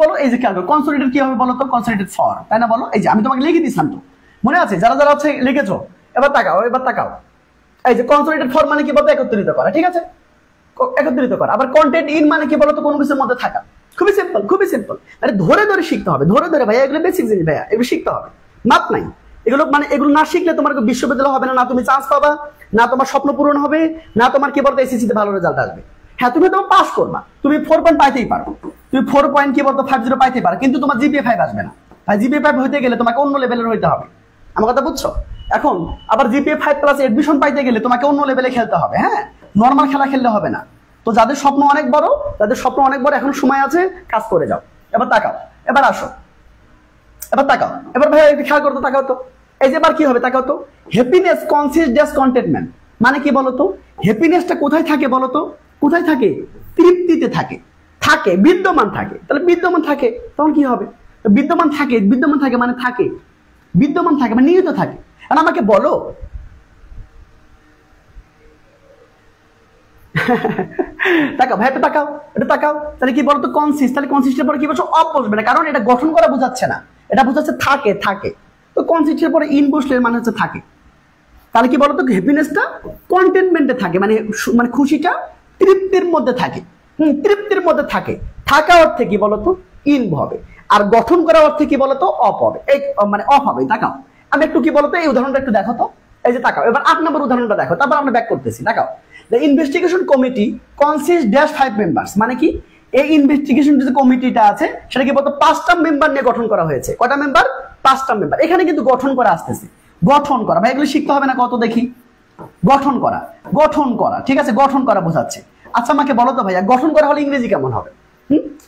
বলো? এই যে খেয়াল করো, কনসলিডেট কি হবে বলো তো? কনসলিডেট ফর, তাই না বলো? এই যে আমি তোমাকে লিখে দিয়েছিলাম তো, মনে আছে? যারা হচ্ছে লিখেছো, এবার তাকাও এই যে কনসলিডেট ফর মানে কি বলতো? একত্রিত করা, ঠিক আছে? একত্রিত করা। আবার কন্টেন্ট ইন মানে কি বলতো? কোনো কিছুর মধ্যে থাকা। খুবই সিম্পল। আরে ধরে শিখতে হবে, ধরে ভাইয়া, এগুলো বেসিক জিনিস ভাইয়া, এগুলো শিখতে হবে, মাপ নাই এগুলো। মানে এগুলো না শিখলে তোমার বিশ্ববিদ্যালয় হবে না, তুমি চান্স পাবা না, তোমার স্বপ্ন পূরণ হবে না, তোমার কি বলতো এসএসসি তে ভালো রেজাল্ট আসবে। হ্যাঁ তুমি তোমার পাস করবা, তুমি 4 পয়েন্ট পাইতেই পারো, তুমি 4 পয়েন্ট কি বলতো 50 পাইতেই পারো, কিন্তু তোমার জিপিএ 5 আসবে না। ভাই জিপিএ 5 হইতে গেলে তোমাকে অন্য লেভেলের হইতে হবে। আমার কথা বুঝছো? এখন আবার জিপিএ 5 প্লাস এডমিশন পাইতে গেলে তোমাকে অন্য লেভেলে খেলতে হবে, হ্যাঁ, নর্মাল খেলা খেললে হবে না। তো যাদের স্বপ্ন অনেক বড়, এখন সময় আছে, কাজ করে যাও। এবার তাকাও, এবার আসো, এবার তাকাও, এবার ভাইয়া একটু খেয়াল করতো, তাকাও তো, এই যে এবার কি হবে তাকাও তো, হ্যাপিনেস কনসিস্ট ড্যাশ কন্টেন্টমেন্ট, মানে কি বলতো, হ্যাপিনেসটা কোথায় থাকে বলতো, কোথায় থাকে, তৃপ্তিতে থাকে, থাকে বিদ্যমান থাকে, তাহলে বিদ্যমান থাকে তখন কি হবে, বিদ্যমান থাকে, বিদ্যমান থাকে মানে থাকে, বিদ্যমান থাকে মানে নিহিত থাকে। আর আমাকে বলো তাকাও ভাই, এটা তাকাও, এটা তাকাও, তাহলে কি বলতো কনসিস্ট, তাহলে কনসিস্টের পরে কি বলছো অফ বসবে না, কারণ এটা গঠন করা বোঝাচ্ছে না, এটা বোঝাচ্ছে থাকে, থাকে, তো কনসিস্টের পরে ইন বসলে মানে হচ্ছে থাকে, তাহলে কি বলতো হ্যাপিনেসটা কন্টেনমেন্টে থাকে, মানে মানে খুশিটা তৃপ্তির মধ্যে থাকে, তৃপ্তির মধ্যে থাকে, থাকা অর্থে কি বলতো ইন হবে, আর গঠন করা অর্থে কি বলতো অফ হবে, এই মানে অফ হবে। তাকাও, আমি একটু কি বলতো এই উদাহরণটা একটু দেখো তো, এই যে তাকাও, এবার 8 নম্বর উদাহরণটা দেখো, তারপর আমরা ব্যাক করতেছি। তাকাও, the investigation committee consist dash 5 members, মানে কি এই ইনভেস্টিগেশন যে কমিটিটা আছে সেটা কি বলতো 5টা মেম্বার নিয়ে গঠন করা হয়েছে, কয়টা মেম্বার, 5টা মেম্বার, এখানে কিন্তু গঠন করা আসতেছে, গঠন করা ভাই, এগুলো শিখতে হবে না কত দেখি, গঠন করা, গঠন করা, ঠিক আছে, গঠন করা বোঝাচ্ছে। আচ্ছা আমাকে বলো তো ভাইয়া গঠন করা হলে ইংরেজি কেমন হবে,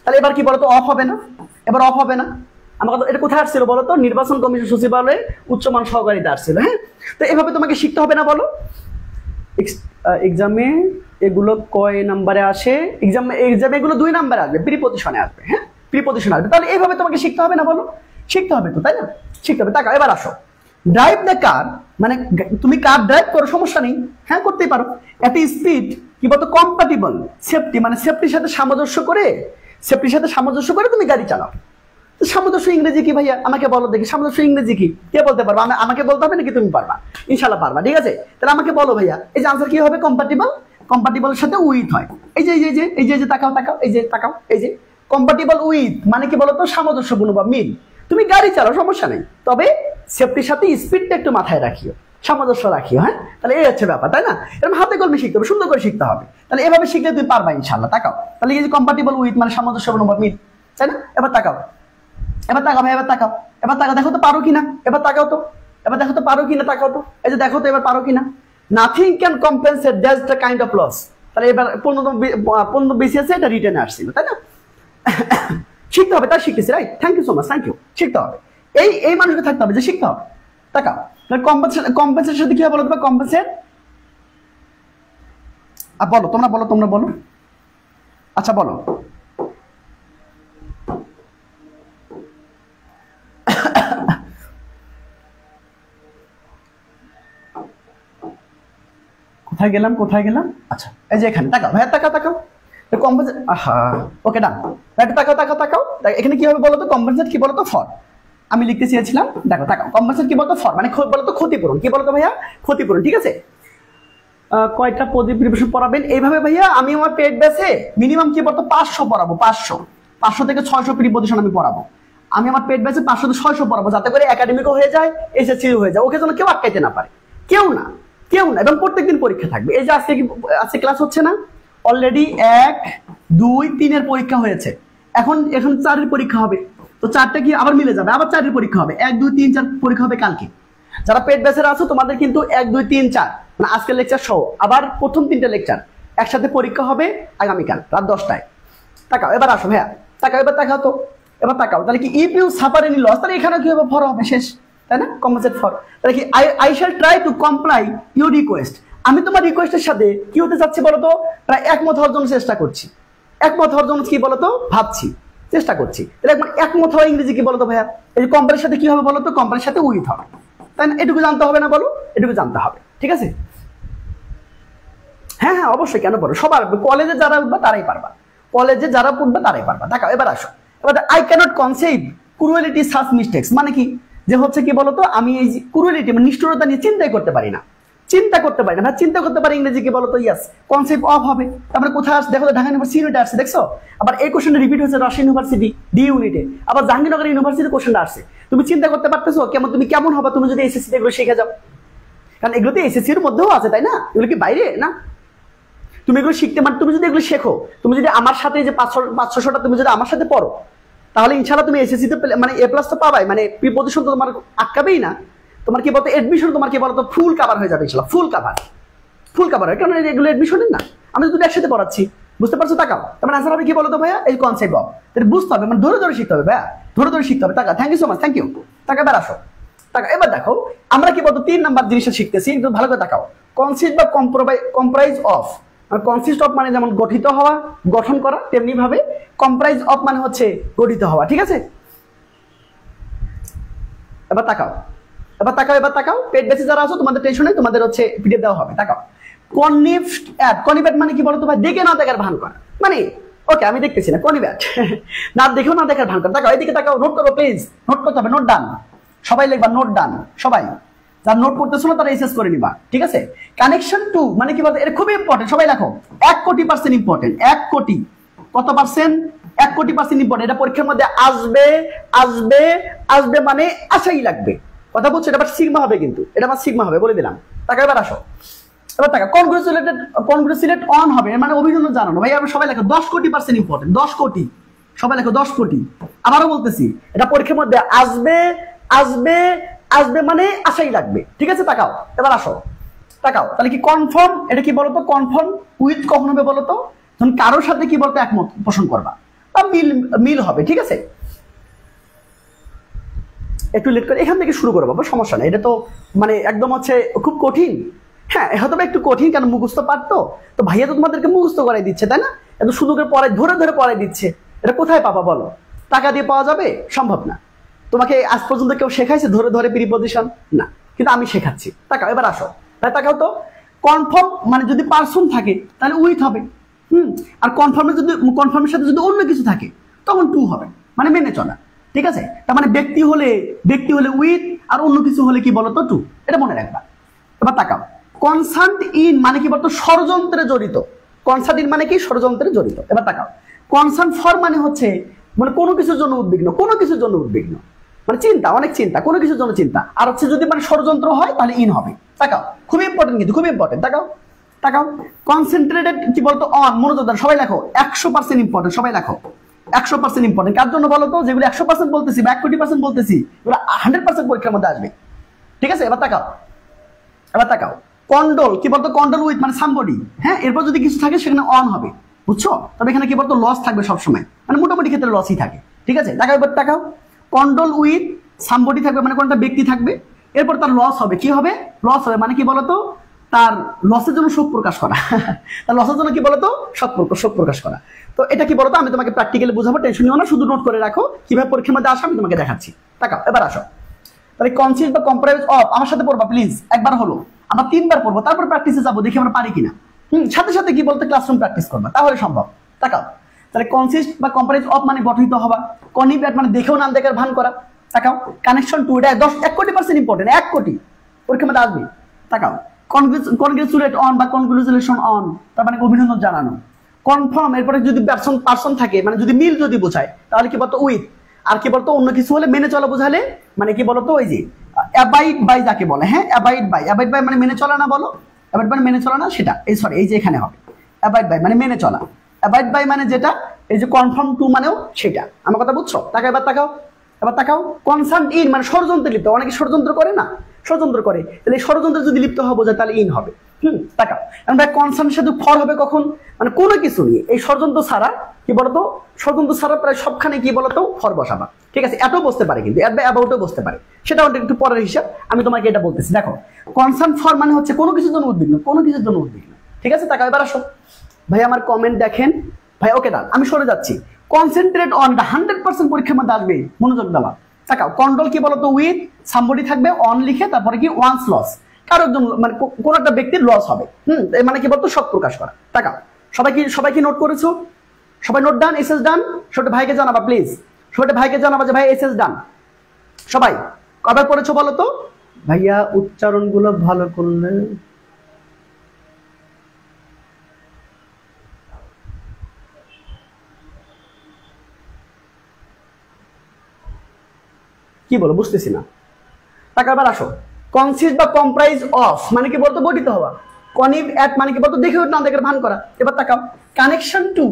তাহলে এবার কি বলতো অফ হবে না, এবার অফ হবে না, আমাকে এটা কোথায় আসছিল বলো তো, নির্বাচন কমিশন সচিবালয়ে উচ্চমান সহকারীতে আসছিল, হ্যাঁ, তো এভাবে তোমাকে শিখতে হবে না বলো, এক্সামে এগুলো কয় নাম্বারে আসে, এক্সামে এগুলো 2 নাম্বারে আসবে, প্রিপজিশনে আসবে, হ্যাঁ প্রিপজিশন আসবে, তাহলে এইভাবে তোমাকে শিখতে হবে না বলো, শিখতে হবে তো, তাই না, শিখতে হবে। তাকাও এবার আসো, ড্রাইভ দ্য কার, মানে তুমি কার ড্রাইভ করো সমস্যা নেই, হ্যাঁ করতেই পারো, এট স্পিড কি বলতো কম্পাটিবল সেফটি, মানে সেফটির সাথে সামঞ্জস্য করে, সেফটির সাথে সামঞ্জস্য করে তুমি গাড়ি চালাও। সামঞ্জস্য ইংরেজি কি ভাইয়া আমাকে বলো দেখি, সামঞ্জস্য ইংরেজি কি, কে বলতে পারবা, আমাকে বলতে হবে নাকি তুমি পারবা, ইনশাল্লাহ পারবা, ঠিক আছে, তাহলে আমাকে বলো ভাইয়া, এই যে আনসার কি হবে, কম্পাটিবল, কম্পাটিবলের সাথে উইথ হয়, এই যে এই যে এই যে তাকাও, তাকাও, এই যে তাকাও, এই যে কম্পাটিবল উইথ মানে কি বলতো সামঞ্জস্যপূর্ণ বা মিল, তুমি গাড়ি চালাও সমস্যা নেই, তবে সেফটির সাথে স্পিডটা একটু মাথায় রাখিও, সামঞ্জস্য রাখিও, হ্যাঁ, তাহলে এই হচ্ছে ব্যাপার, তাই না, এরকম হাতে কলমে শিখতে হবে, সুন্দর করে শিখতে হবে, তাহলে এভাবে শিখলে তুমি পারবা ইনশাল্লাহ। তাকাও, তাহলে এই যে কম্পাটিবল উইথ মানে সামঞ্জস্যপূর্ণ বা মিল, তাই না, এবার তাকাও, এবার তাকাও ভাই, এবার তাকাও, এবার তাকাও, দেখো তো পারো কিনা, এবার তাকাও তো, এবার দেখো তো পারো কিনা, তাকাও তো, এই যে দেখো তো এবার পারো কিনা, nothing can compensate that's the kind of loss, তাহলে এবার 15 BCS এটা রিটার্নে আসছিল, তাই না, শিখতে হবে, তাই শিখতেছি, right, thank you so much, thank you, শিখতে হবে, এই মানুষকে থাকতে হবে যে শিখতে হবে। তাকাও, কম্পেনসেটের সাথে কি হবে বলো, কম্পেনসেট, বলো তোমরা, বলো তোমরা বলো, আচ্ছা বলো, কোথায় গেলাম, কোথায় গেলাম, আচ্ছা এই যে এখানে তাকাও ভাইয়া, তাকাও, তাকাও, কম্পেনসেট, ওকে ডান, তাকাও, তাকাও, তাকাও, এখানে কি হবে বলো তো, কম্পেনসেট কি বলো তো ফর, আমি লিখতে চেয়েছিলাম, দেখো তাকাও, কম্পেনসেট কি বলতো ফর মানে বলতো ক্ষতিপূরণ, কি বলতো ভাইয়া ক্ষতিপূরণ, ঠিক আছে, কয়টা প্রিপারেশন পড়াবেন এইভাবে ভাইয়া, আমি আমার পেড ব্যাচে মিনিমাম কি বলতো 500 পড়াবো, 500 থেকে 600 প্রিপজিশন আমি পড়াবো, আমি আমার পেড ব্যাচে 500 থেকে 600 পড়াবো, যাতে করে একাডেমিকও হয়ে যায়, এসএসসি হয়ে যায়, ওকে যেন কেউ আটকাইতে না পারে, কেউ না, কেউ না, এবং প্রত্যেকদিন পরীক্ষা থাকবে, এই যে আজকে ক্লাস হচ্ছে না, অলরেডি 1 2 3 এর পরীক্ষা হয়েছে, এখন 4 এর পরীক্ষা হবে, তো 4টা কি আবার মিলে যাবে, আবার 4 এর পরীক্ষা হবে, 1 2 3 4 পরীক্ষা হবে কালকে, যারা পেড ব্যাচের আছো তোমাদের কিন্তু 1 2 3 4 মানে আজকের লেকচার সহ আবার প্রথম 3টা লেকচার একসাথে পরীক্ষা হবে আগামীকাল রাত 10টায়। তাকাও এবার আসো ভাইয়া, তাকাও এবার, তাকাও তো এবার তাকাও, তাহলে কি if you suffer any loss, তাহলে এখানে কি হবে ফর হবে শেষ, তাই না, কম্পেনসেট ফর, তাহলে কি I shall try to comply your request, আমি তোমার রিকোয়েস্টের সাথে কি হতে চাচ্ছি বলতো, প্রায় একমত হওয়ার জন্য চেষ্টা করছি, একমত হওয়ার জন্য কি বলতো ভাবছি, চেষ্টা করছি, তাহলে একমত হওয়া ইংরেজি কি বলতো ভাইয়া, এই যে কোম্পানির সাথে কি হবে বলতো, কোম্পানির সাথে উইথ হবে, তাই না, এটুকু জানতে হবে না বলো, এটুকু জানতে হবে, ঠিক আছে, হ্যাঁ হ্যাঁ অবশ্যই, কেন পারো, সবার কলেজে যারা উঠবে তারাই পারবা, কলেজে যারা পড়বে তারাই পারবা। দেখাও এবার আসো, এবার I cannot conceive cruelty such mistakes, মানে কি যে হচ্ছে কি বলতো, আমি এই যে ক্রুয়েলিটি মানে নিষ্ঠুরতা নিয়ে চিন্তাই করতে পারি না, চিন্তা করতে পারি না ভাই, চিন্তা করতে পারি ইংরেজি কি বলতো ইয়াস, কনসেপ্ট অফ হবে, তারপরে কোথায় আসছে দেখো, ঢাকা ইউনিভার্সিটি আসছে দেখছো, আবার এই কোশ্চেনটা রিপিট হয়েছে রাজশাহী ইউনিভার্সিটি ডি ইউনিটে, আবার জাহাঙ্গীরনগর ইউনিভার্সিটি কোশ্চেনটা আসছে, তুমি চিন্তা করতে পারতেছো কেমন, তুমি কেমন হবে তুমি যদি এসএসসি এগুলো শিখে যাও, কারণ এগুলো তো এসএসসির মধ্যেও আছে, তাই না, এগুলো কি বাইরে না, তুমি এগুলো শিখতে মানে তুমি যদি এগুলো শেখো, তুমি যদি আমার সাথে যে 500-600টা তুমি যদি আমার সাথে পড়ো, তাহলে ইনশাআল্লাহ তুমি এসএসসি তে মানে এ প্লাস তো পাবাই, মানে প্রিপজিশন তো তোমার আটকাবেই না, তোমার কি বলতো এডমিশন তোমার কি বলতো ফুল কভার হয়ে যাবে ইনশাআল্লাহ, ফুল কভার হয়, কারণ এগুলো এডমিশনের না, আমি দুটো একসাথে পড়াচ্ছি, বুঝতে পারছো, তাকাও, তার মানে আনসার হবে কি বলতো ভাইয়া, এই কনসেপ্ট অফ, বুঝতে হবে, মানে ধরে ধরে শিখতে হবে ভাইয়া, ধরে ধরে শিখতে হবে। টাকা, thank you so much, thank you. টাকা এবার আসো, টাকা এবার দেখো আমরা কি বলতো 3 নাম্বার জিনিসটা শিখতেছি, কিন্তু ভালো করে তাকাও। কনসিস্ট বা কম্প্রাইজ অফ, কনসিস্ট অফ মানে যেমন গঠিত হওয়া, গঠন করা, তেমনি ভাবে কম্প্রাইজ অফ মানে হচ্ছে গঠিত হওয়া, ঠিক আছে? এবার তাকাও, এবার তাকাও, এবার তাকাও। পেড বেসে যারা আছো তোমাদের টেনশন নেই, তোমাদের হচ্ছে পিডিএফ দেওয়া হবে। তাকাও, কনিভ্যাট মানে কি বলতো ভাই? দেখে না দেখার ভান করা, মানে ওকে আমি দেখতেছি না, কনিভ্যাট না দেখেও না দেখার ভান করা। তাকাও এদিকে তাকাও, নোট করো প্লিজ, নোট করতে হবে, নোট ডান, সবাই লিখবা নোট ডান, সবাই যারা নোট করতেছো না তারা এসএস করে নিবা, ঠিক আছে? কানেকশন টু মানে কি বলতো? এটা খুবই ইম্পর্টেন্ট, সবাই লেখো 1 কোটি % ইম্পর্টেন্ট। 1 কোটি কত পার্সেন্ট? 1 কোটি % ইম্পর্টেন্ট। এটা পরীক্ষার মধ্যে আসবে আসবে আসবে, মানে আশাই লাগবে, কথা বলছো? এটা আবার সিগমা হবে, কিন্তু এটা আবার সিগমা হবে, বলে দিলাম। টাকা এবার আসো, এবার টাকা কনগ্রেচুলেট অন হবে, মানে অভিনন্দন জানানো। ভাই আমরা সবাই লেখো 10 কোটি % ইম্পর্টেন্ট, 10 কোটি, সবাই লেখো 10 কোটি। আবারও বলতেছি এটা পরীক্ষার মধ্যে আসবে আসবে আসবে, মানে আশাই লাগবে, ঠিক আছে? তাকাও এবার আসো, তাকাও তাহলে কি কনফার্ম, এটা কি বলতো? কনফার্ম উইথ কখন হবে বলতো? যখন কারোর সাথে কি বলতো একমত পোষণ করবা, বা মিল মিল হবে, ঠিক আছে? একটু লেট করে এখান থেকে শুরু করবো, বাবা সমস্যা নেই, এটা তো মানে একদম হচ্ছে খুব কঠিন। হ্যাঁ হয়তো একটু কঠিন, কারণ মুখস্থ পারতো তো ভাইয়া তো তোমাদেরকে মুখস্থ করাই দিচ্ছে, তাই না? এত শুধু করে পড়াই, ধরে ধরে পড়াই দিচ্ছে, এটা কোথায় পাবা বলো? টাকা দিয়ে পাওয়া যাবে? সম্ভব না। তোমাকে আজ পর্যন্ত কেউ শেখাইছে ধরে ধরে প্রিপজিশন? না, কিন্তু আমি শেখাচ্ছি। তাকাও এবার আসো, তাই তাকাও তো। কনফার্ম মানে যদি পার্সন থাকে তাহলে উইথ হবে, আর কনফার্মের সাথে যদি অন্য কিছু থাকে তখন টু হবে, মানে মেনে চলা, ঠিক আছে? তার মানে ব্যক্তি হলে উইথ, আর অন্য কিছু হলে কি বলতো? টু, এটা মনে রাখবা। এবার তাকাও, কনসার্ট ইন মানে কি বলতো? ষড়যন্ত্রে জড়িত। কনসার্ট ইন মানে কি? ষড়যন্ত্রে জড়িত। এবার তাকাও, কনসার্ন ফর মানে হচ্ছে মানে কোনো কিছুর জন্য উদ্বিগ্ন, কোনো কিছুর জন্য উদ্বিগ্ন, মানে চিন্তা, অনেক চিন্তা, কোনো কিছুর জন্য চিন্তা। আর হচ্ছে যদি মানে ষড়যন্ত্র হয় তাহলে ইন হবে। তাকাও, খুবই ইম্পর্টেন্ট, কিন্তু খুবই ইম্পর্টেন্ট। তাকাও তাকাও, কনসেন্ট্রেটেড কি বলতো? অন, মনোযোগ দাও, সবাই লেখো 100% ইম্পর্টেন্ট, সবাই লেখো 100% ইম্পর্টেন্ট। কার জন্য বলো তো? যেগুলো 100% বলতেছি বা 1 কোটি % বলতেছি, এগুলো 100% পরীক্ষার মধ্যে আসবে, ঠিক আছে? এবার তাকাও, এবার তাকাও, কন্ডোল কি বলতো? কন্ডোল উইথ মানে সামবডি, হ্যাঁ, এরপর যদি কিছু থাকে সেখানে অন হবে, বুঝছো? তবে এখানে কি বলতো? লস থাকবে সবসময়, মানে মোটামুটি ক্ষেত্রে লসই থাকে, ঠিক আছে? তাকাও এবার তাকাও, কন্ডোল উইথ সামবডি থাকবে, মানে কোনটা ব্যক্তি থাকবে, এরপর তার লস হবে, কি হবে? লস হবে, মানে কি বলতো? তার লসের জন্য শোক প্রকাশ করা তার লসের জন্য কি বলতো? শোক প্রকাশ করা। তো এটা কি বলতো? আমি তোমাকে প্র্যাকটিক্যালি বুঝাবো, টেনশন নিও না, শুধু নোট করে রাখো কিভাবে পরীক্ষার মধ্যে আসো আমি তোমাকে দেখাচ্ছি। তাকাও এবার আসো, তাহলে কনসিস্ট বা কম্প্রাইজ অফ আমার সাথে পড়বা প্লিজ, একবার হলো, আমরা 3 বার পড়বো, তারপর প্র্যাকটিসে যাবো, দেখি আমরা পারি কিনা। সাথে সাথে কি বলতো? ক্লাসরুম প্র্যাকটিস করবা, তাহলে সম্ভব। তাকাও, তাহলে কনসিস্ট বা কম্প্রাইজ অফ মানে গঠিত হওয়া, কনিভ্যাট মানে দেখেও নাম দেখার ভান করা। তাকাও, কানেকশন টু, এটা 1 কোটি % ইম্পর্টেন্ট, 1 কোটি পরীক্ষার মধ্যে আসবে। তাকাও, কনগ্রেচুলেট অন বা কনগ্রেচুলেশন অন, তার মানে অভিনন্দন জানানো। কনফার্ম, এরপরে যদি পার্সন থাকে, মানে যদি মিল যদি বোঝায় তাহলে কি বলতো? উইথ। আর কি বলতো? অন্য কিছু হলে মেনে চলা বোঝালে, মানে কি বলতো? ওই যে অ্যাবাইড বাই যাকে বলে, হ্যাঁ, অ্যাবাইড বাই মানে মেনে চলা না, বলো অ্যাবাইড বাই মেনে চলা না, সেটা এই সরি এই যে এখানে হবে অ্যাবাইড বাই মানে মেনে চলা, অ্যাবাইড বাই মানে যেটা, এই যে কনফার্ম টু মানেও সেটা, আমার কথা বুঝছো? তাকাও এবার তাকাও, এবার তাকাও, কনসার্ন ইন মানে ষড়যন্ত্রে লিপ্ত, অনেকে ষড়যন্ত্র করে না, ষড়যন্ত্র করে, তাহলে এই ষড়যন্ত্রে যদি লিপ্ত হওয়া বোঝায় তাহলে ইন হবে। তাকাও, এখন ভাই কনসার্নের সাথে ফর হবে কখন? মানে কোনো কিছু নিয়ে এই ষড়যন্ত্র ছাড়া কি বলতো? ষড়যন্ত্র ছাড়া প্রায় সবখানে কি বলতো? ফর বসাবা, ঠিক আছে? এটাও বসতে পারে, কিন্তু অ্যাট বাই অ্যাবাউটও বসতে পারে, সেটা একটু পরের হিসাব, আমি তোমাকে এটা বলতেছি। দেখো, কনসার্ন ফর মানে হচ্ছে কোনো কিছুর জন্য উদ্বিগ্ন, কোনো কিছুর জন্য উদ্বিগ্ন, ঠিক আছে? তাকাও এবার আসো, ভাই আমার কমেন্ট দেখেন, ভাই ওকে দান, আমি সরে যাচ্ছি। কনসেন্ট্রেট অন, 100% পরীক্ষার মধ্যে আসবে, মনোযোগ দেওয়া। তাকাও, কন্ট্রোল কি বলতো? উইথ সামবডি থাকবে, অন লিখে তারপরে কি ওয়ান্স লস, কারোর জন্য মানে কোন একটা ব্যক্তির লস হবে, মানে কি বলতো? শোক প্রকাশ করা। তাকাও, সবাই কি নোট করেছো? সবাই নোট ডান, এসএস ডান? ছোট ভাইকে জানাবা প্লিজ, ছোট ভাইকে জানাবা যে ভাই এসএস ডান। সবাই কবে পড়েছো বলো তো? ভাইয়া উচ্চারণগুলো ভালো করলে। কি বলো? বুঝতেছি না। টাকা এবার আসো, কনসিস্ট বা কম্প্রাইজ অফ মানে কি বলতো? গঠিত হওয়া। কনিভ অ্যাট মানে কি বলতো? দেখে না দেখে ভান করা। এবার তাকাও, কানেকশন টু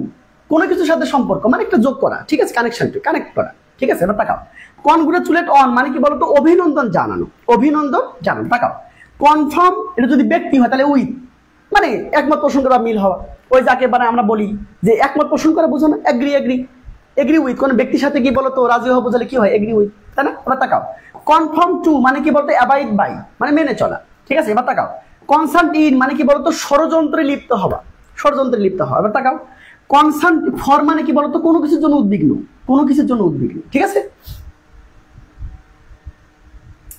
কোনো কিছুর সাথে সম্পর্ক, মানে একটা যোগ করা, ঠিক আছে? কানেকশন টু কানেক্ট করা, ঠিক আছে? এবার তাকাও, কনগ্রেচুলেট অন মানে কি বলতো? অভিনন্দন জানানো, অভিনন্দন জানানো। তাকাও, কনফার্ম এটা যদি ব্যক্তি হয় তাহলে উইথ, মানে একমত পোষণ করা, মিল হওয়া, ওই যাকে মানে আমরা বলি যে একমত পোষণ করা, বোঝো না? এগ্রি এগ্রি উইথ, কোন ব্যক্তির সাথে কি বলতো রাজি হওয়া বোঝালে কি হয়, এগ্রি উইথ, তাই না? এবার তাকাও, কনফার্ম টু মানে কি বলতো অ্যাবাইড বাই, মানে মেনে চলা, ঠিক আছে? এবার তাকাও, কনসান্ট ইন মানে কি বলতো ষড়যন্ত্রে লিপ্ত হওয়া, ষড়যন্ত্রে লিপ্ত হওয়া। এবার তাকাও, কনসান্ট ফর মানে কি বলতো কোনো কিছুর জন্য উদ্বিগ্ন, কোনো কিছুর জন্য উদ্বিগ্ন, ঠিক আছে?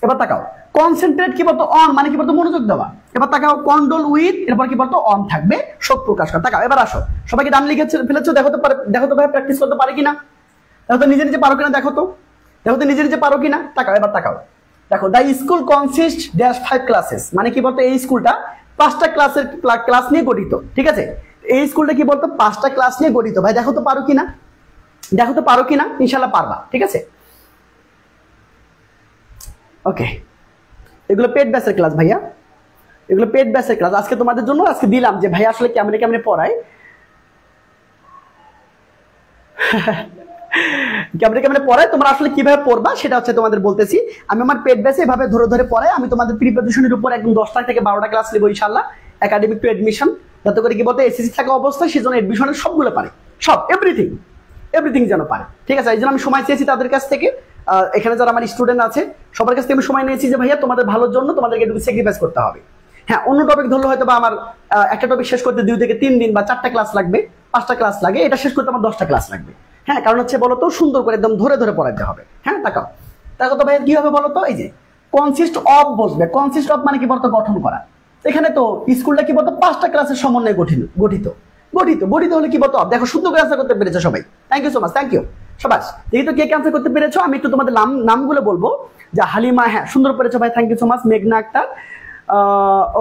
এবার তাকাও, কনসেন্ট্রেট কি বলতো অন মানে কি বলতো মনোযোগ দেওয়া। এবার তাকাও, কন্ডোল উইথ এরপর কি বলতো অন থাকবে, শোক প্রকাশ করা। তাকাও, এবার আসো, সবাইকে ডান লিখেছে ফেলেছো, দেখো তো দেখো তো ভাই প্র্যাকটিস করতে পারে কিনা, দেখো তো নিজে নিজে পারো কিনা, দেখো তো নিজে নিজে পারো কিনা। তাকাও, এবার তাকাও, দেখো the school consist dash 5 classes মানে কি বলতো এই স্কুলটা 5টা ক্লাস নিয়ে গঠিত, ঠিক আছে? এই স্কুলটা কি বলতো 5টা ক্লাস নিয়ে গঠিত। ভাই দেখো তো পারো কিনা, দেখো তো পারো কিনা, ইনশাল্লাহ পারবা, ঠিক আছে? ওকে, এগুলো পেড ব্যাচের ক্লাস ভাইয়া, এগুলো পেড ব্যাচের ক্লাস। আজকে তোমাদের জন্য আজকে দিলাম যে ভাইয়া আসলে কেমনে কেমনে পড়ায়, কেমনে কেমনে পড়ায়, তোমরা আসলে কিভাবে পড়বা সেটা হচ্ছে তোমাদের বলতেছি। আমি আমার পেড ব্যাচে এভাবে ধরে ধরে পড়াই। আমি তোমাদের প্রিপারেশনের উপর একদম 10টা থেকে 12টা ক্লাস নেবো ইনশাআল্লাহ, একাডেমিক টু এডমিশন, যাতে করে কি বলতো এসএসসি থাকা অবস্থায় সেজন্য এডমিশনের সবগুলো পারে, সব এভরিথিং যেন পারে, ঠিক আছে? এই জন্য আমি সময় চেয়েছি তাদের কাছ থেকে, এখানে যারা আমার স্টুডেন্ট আছে সবার কাছ থেকে আমি সময় নিয়েছি যে ভাইয়া তোমাদের ভালোর জন্য তোমাদেরকে একটু স্যাক্রিফাইস করতে হবে। হ্যাঁ, অন্য টপিক ধরলে হয়তো বা আমার একটা টপিক শেষ করতে 2 থেকে 3 দিন বা 4টা ক্লাস লাগবে, 5টা ক্লাস লাগে, এটা শেষ করতে আমার 10টা ক্লাস লাগবে। হ্যাঁ, কারণ হচ্ছে বলতো সুন্দর করে একদম ধরে ধরে পড়াতে হবে। হ্যাঁ, তাকাও তো ভাইয়া কি হবে বলতো, এই যে কনসিস্ট অফ বসবে, কনসিস্ট অফ মানে কি বলতো গঠন করা। এখানে তো স্কুলটা কি বলতো 5টা ক্লাসের সমন্বয়ে গঠিত হলে কি বলতো, দেখো শুদ্ধ করে আনসার করতে পেরেছো সবাই, thank you so much, thank you সবাই। যেহেতু কে ক্যান্সার করতে পেরেছো, আমি একটু তোমাদের নামগুলো বলবো। যে হালিমা, হ্যাঁ সুন্দর পেরেছো ভাই, থ্যাংক ইউ সো মাচ। মেঘনা Akhtar,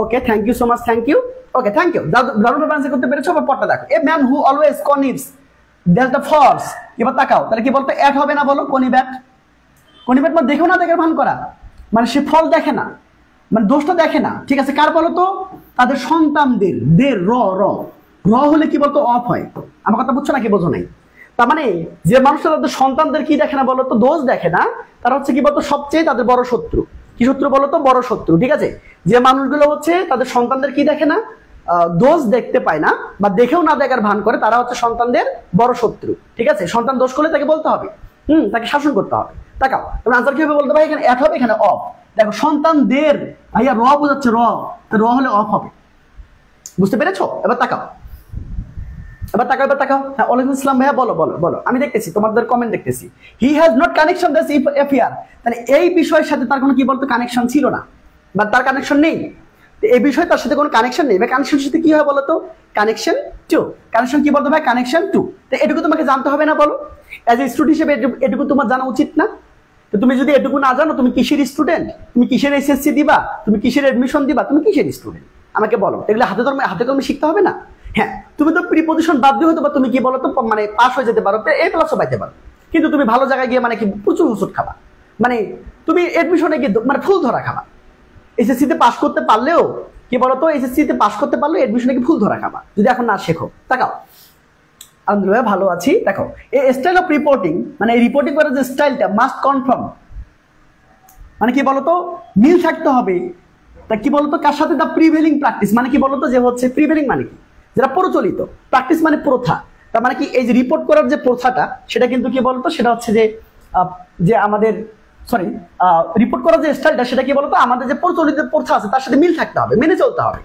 okay thank you so much, thank you, okay thank you. দারুণ আনসার করতে পেরেছো। আবার পড়টা দেখো, a man who always connives that's the falls. এবার তাকাও, তাহলে কি বলতো অ্যাড হবে না বলো, কনিব্যাট মানে দেখেও না দেখার ভান করা, মানে সে ফল দেখে না, মানে দোষটা দেখে না, ঠিক আছে? কার বলতো, তাদের সন্তানদের, র হলে কি বলতো অফ হয়। আমার কথা বুঝছো নাকি বোঝো নাই? তার মানে যে মানুষটা তাদের সন্তানদের কি দেখে না বলতো, দোষ দেখে না, তারা হচ্ছে কি বলতো সবচেয়ে তাদের বড় শত্রু। কি শত্রু বলতো, বড় শত্রু, ঠিক আছে? যে মানুষগুলো হচ্ছে তাদের সন্তানদের কি দেখে না, দোষ দেখতে পায় না বা দেখেও না দেখার ভান করে, তারা হচ্ছে সন্তানদের বড় শত্রু, ঠিক আছে? সন্তান দোষ করলে তাকে বলতে হবে, তাকে শাসন করতে হবে। তাকাও, তুমি আনসার কিভাবে বলতে পারো, এখানে অ্যাড হবে, এখানে অফ। দেখো সন্তানদের, ভাইয়া র বোঝাচ্ছে, র হলে অফ হবে, বুঝতে পেরেছো? এবার তাকাও, হ্যাঁ ওয়ালাইকুম আসসালাম ভাইয়া, বলো, আমি দেখতেছি তোমাদের কমেন্ট দেখতেছি। He has not connection this affair, মানে এই বিষয়ের সাথে তার কোনো কি বলতো কানেকশন ছিল না, বা তার কানেকশন নেই, এই বিষয়ে তার সাথে কোনো কানেকশন নেই। বা কানেকশনের সাথে কি হয় বলতো, কানেকশন কি বলতো ভাই, কানেকশন টু। তো এটুকু তোমাকে জানতে হবে না বলো, অ্যাজ এ স্টুডেন্ট হিসেবে এটুকু তোমার জানা উচিত না? তো তুমি যদি এটুকু না জানো, তুমি কিসের স্টুডেন্ট, তুমি কিসের এসএসসি দিবা, তুমি কিসের এডমিশন দিবা, তুমি কিসের স্টুডেন্ট আমাকে বলো? এগুলো হাতে কলমে শিখতে হবে না? হ্যাঁ, তুমি তো প্রিপোজিশন বাদ দিয়ে হয়তো বা তুমি কি বলো তো মানে পাস হয়ে যেতে পারো, এ প্লাসও পাইতে পারো, কিন্তু তুমি ভালো জায়গায় গিয়ে মানে কি প্রচুর ওষুধ খাবা, মানে তুমি এডমিশনে গিয়ে মানে ফুল ধরা খাবা। এসএসসিতে পাস করতে পারলেও কি বলতো, এসএসসিতে পাস করতে পারলেও এডমিশনে গিয়ে ফুল ধরা খাবা যদি এখন না শেখো। তাকাও, আলহামদুলিল্লাহ ভালো আছি। দেখো এই স্টাইল অফ রিপোর্টিং, মানে রিপোর্টিং করার যে স্টাইলটা মাস্ট কনফার্ম, মানে কি বলতো মিল থাকতে হবে। তা কি বলতো কার সাথে, দা প্রিভেলিং প্র্যাকটিস, মানে কি বলতো যে হচ্ছে প্রিভেলিং মানে কি, যেটা প্রচলিত, প্র্যাকটিস মানে প্রথা। তার মানে কি এই যে রিপোর্ট করার যে প্রথাটা, সেটা কিন্তু কি বলতো, সেটা হচ্ছে যে আমাদের রিপোর্ট করার যে স্টাইলটা, সেটা কি বলতো আমাদের যে প্রচলিত প্রথা আছে তার সাথে মিল থাকতে হবে, মেনে চলতে হবে।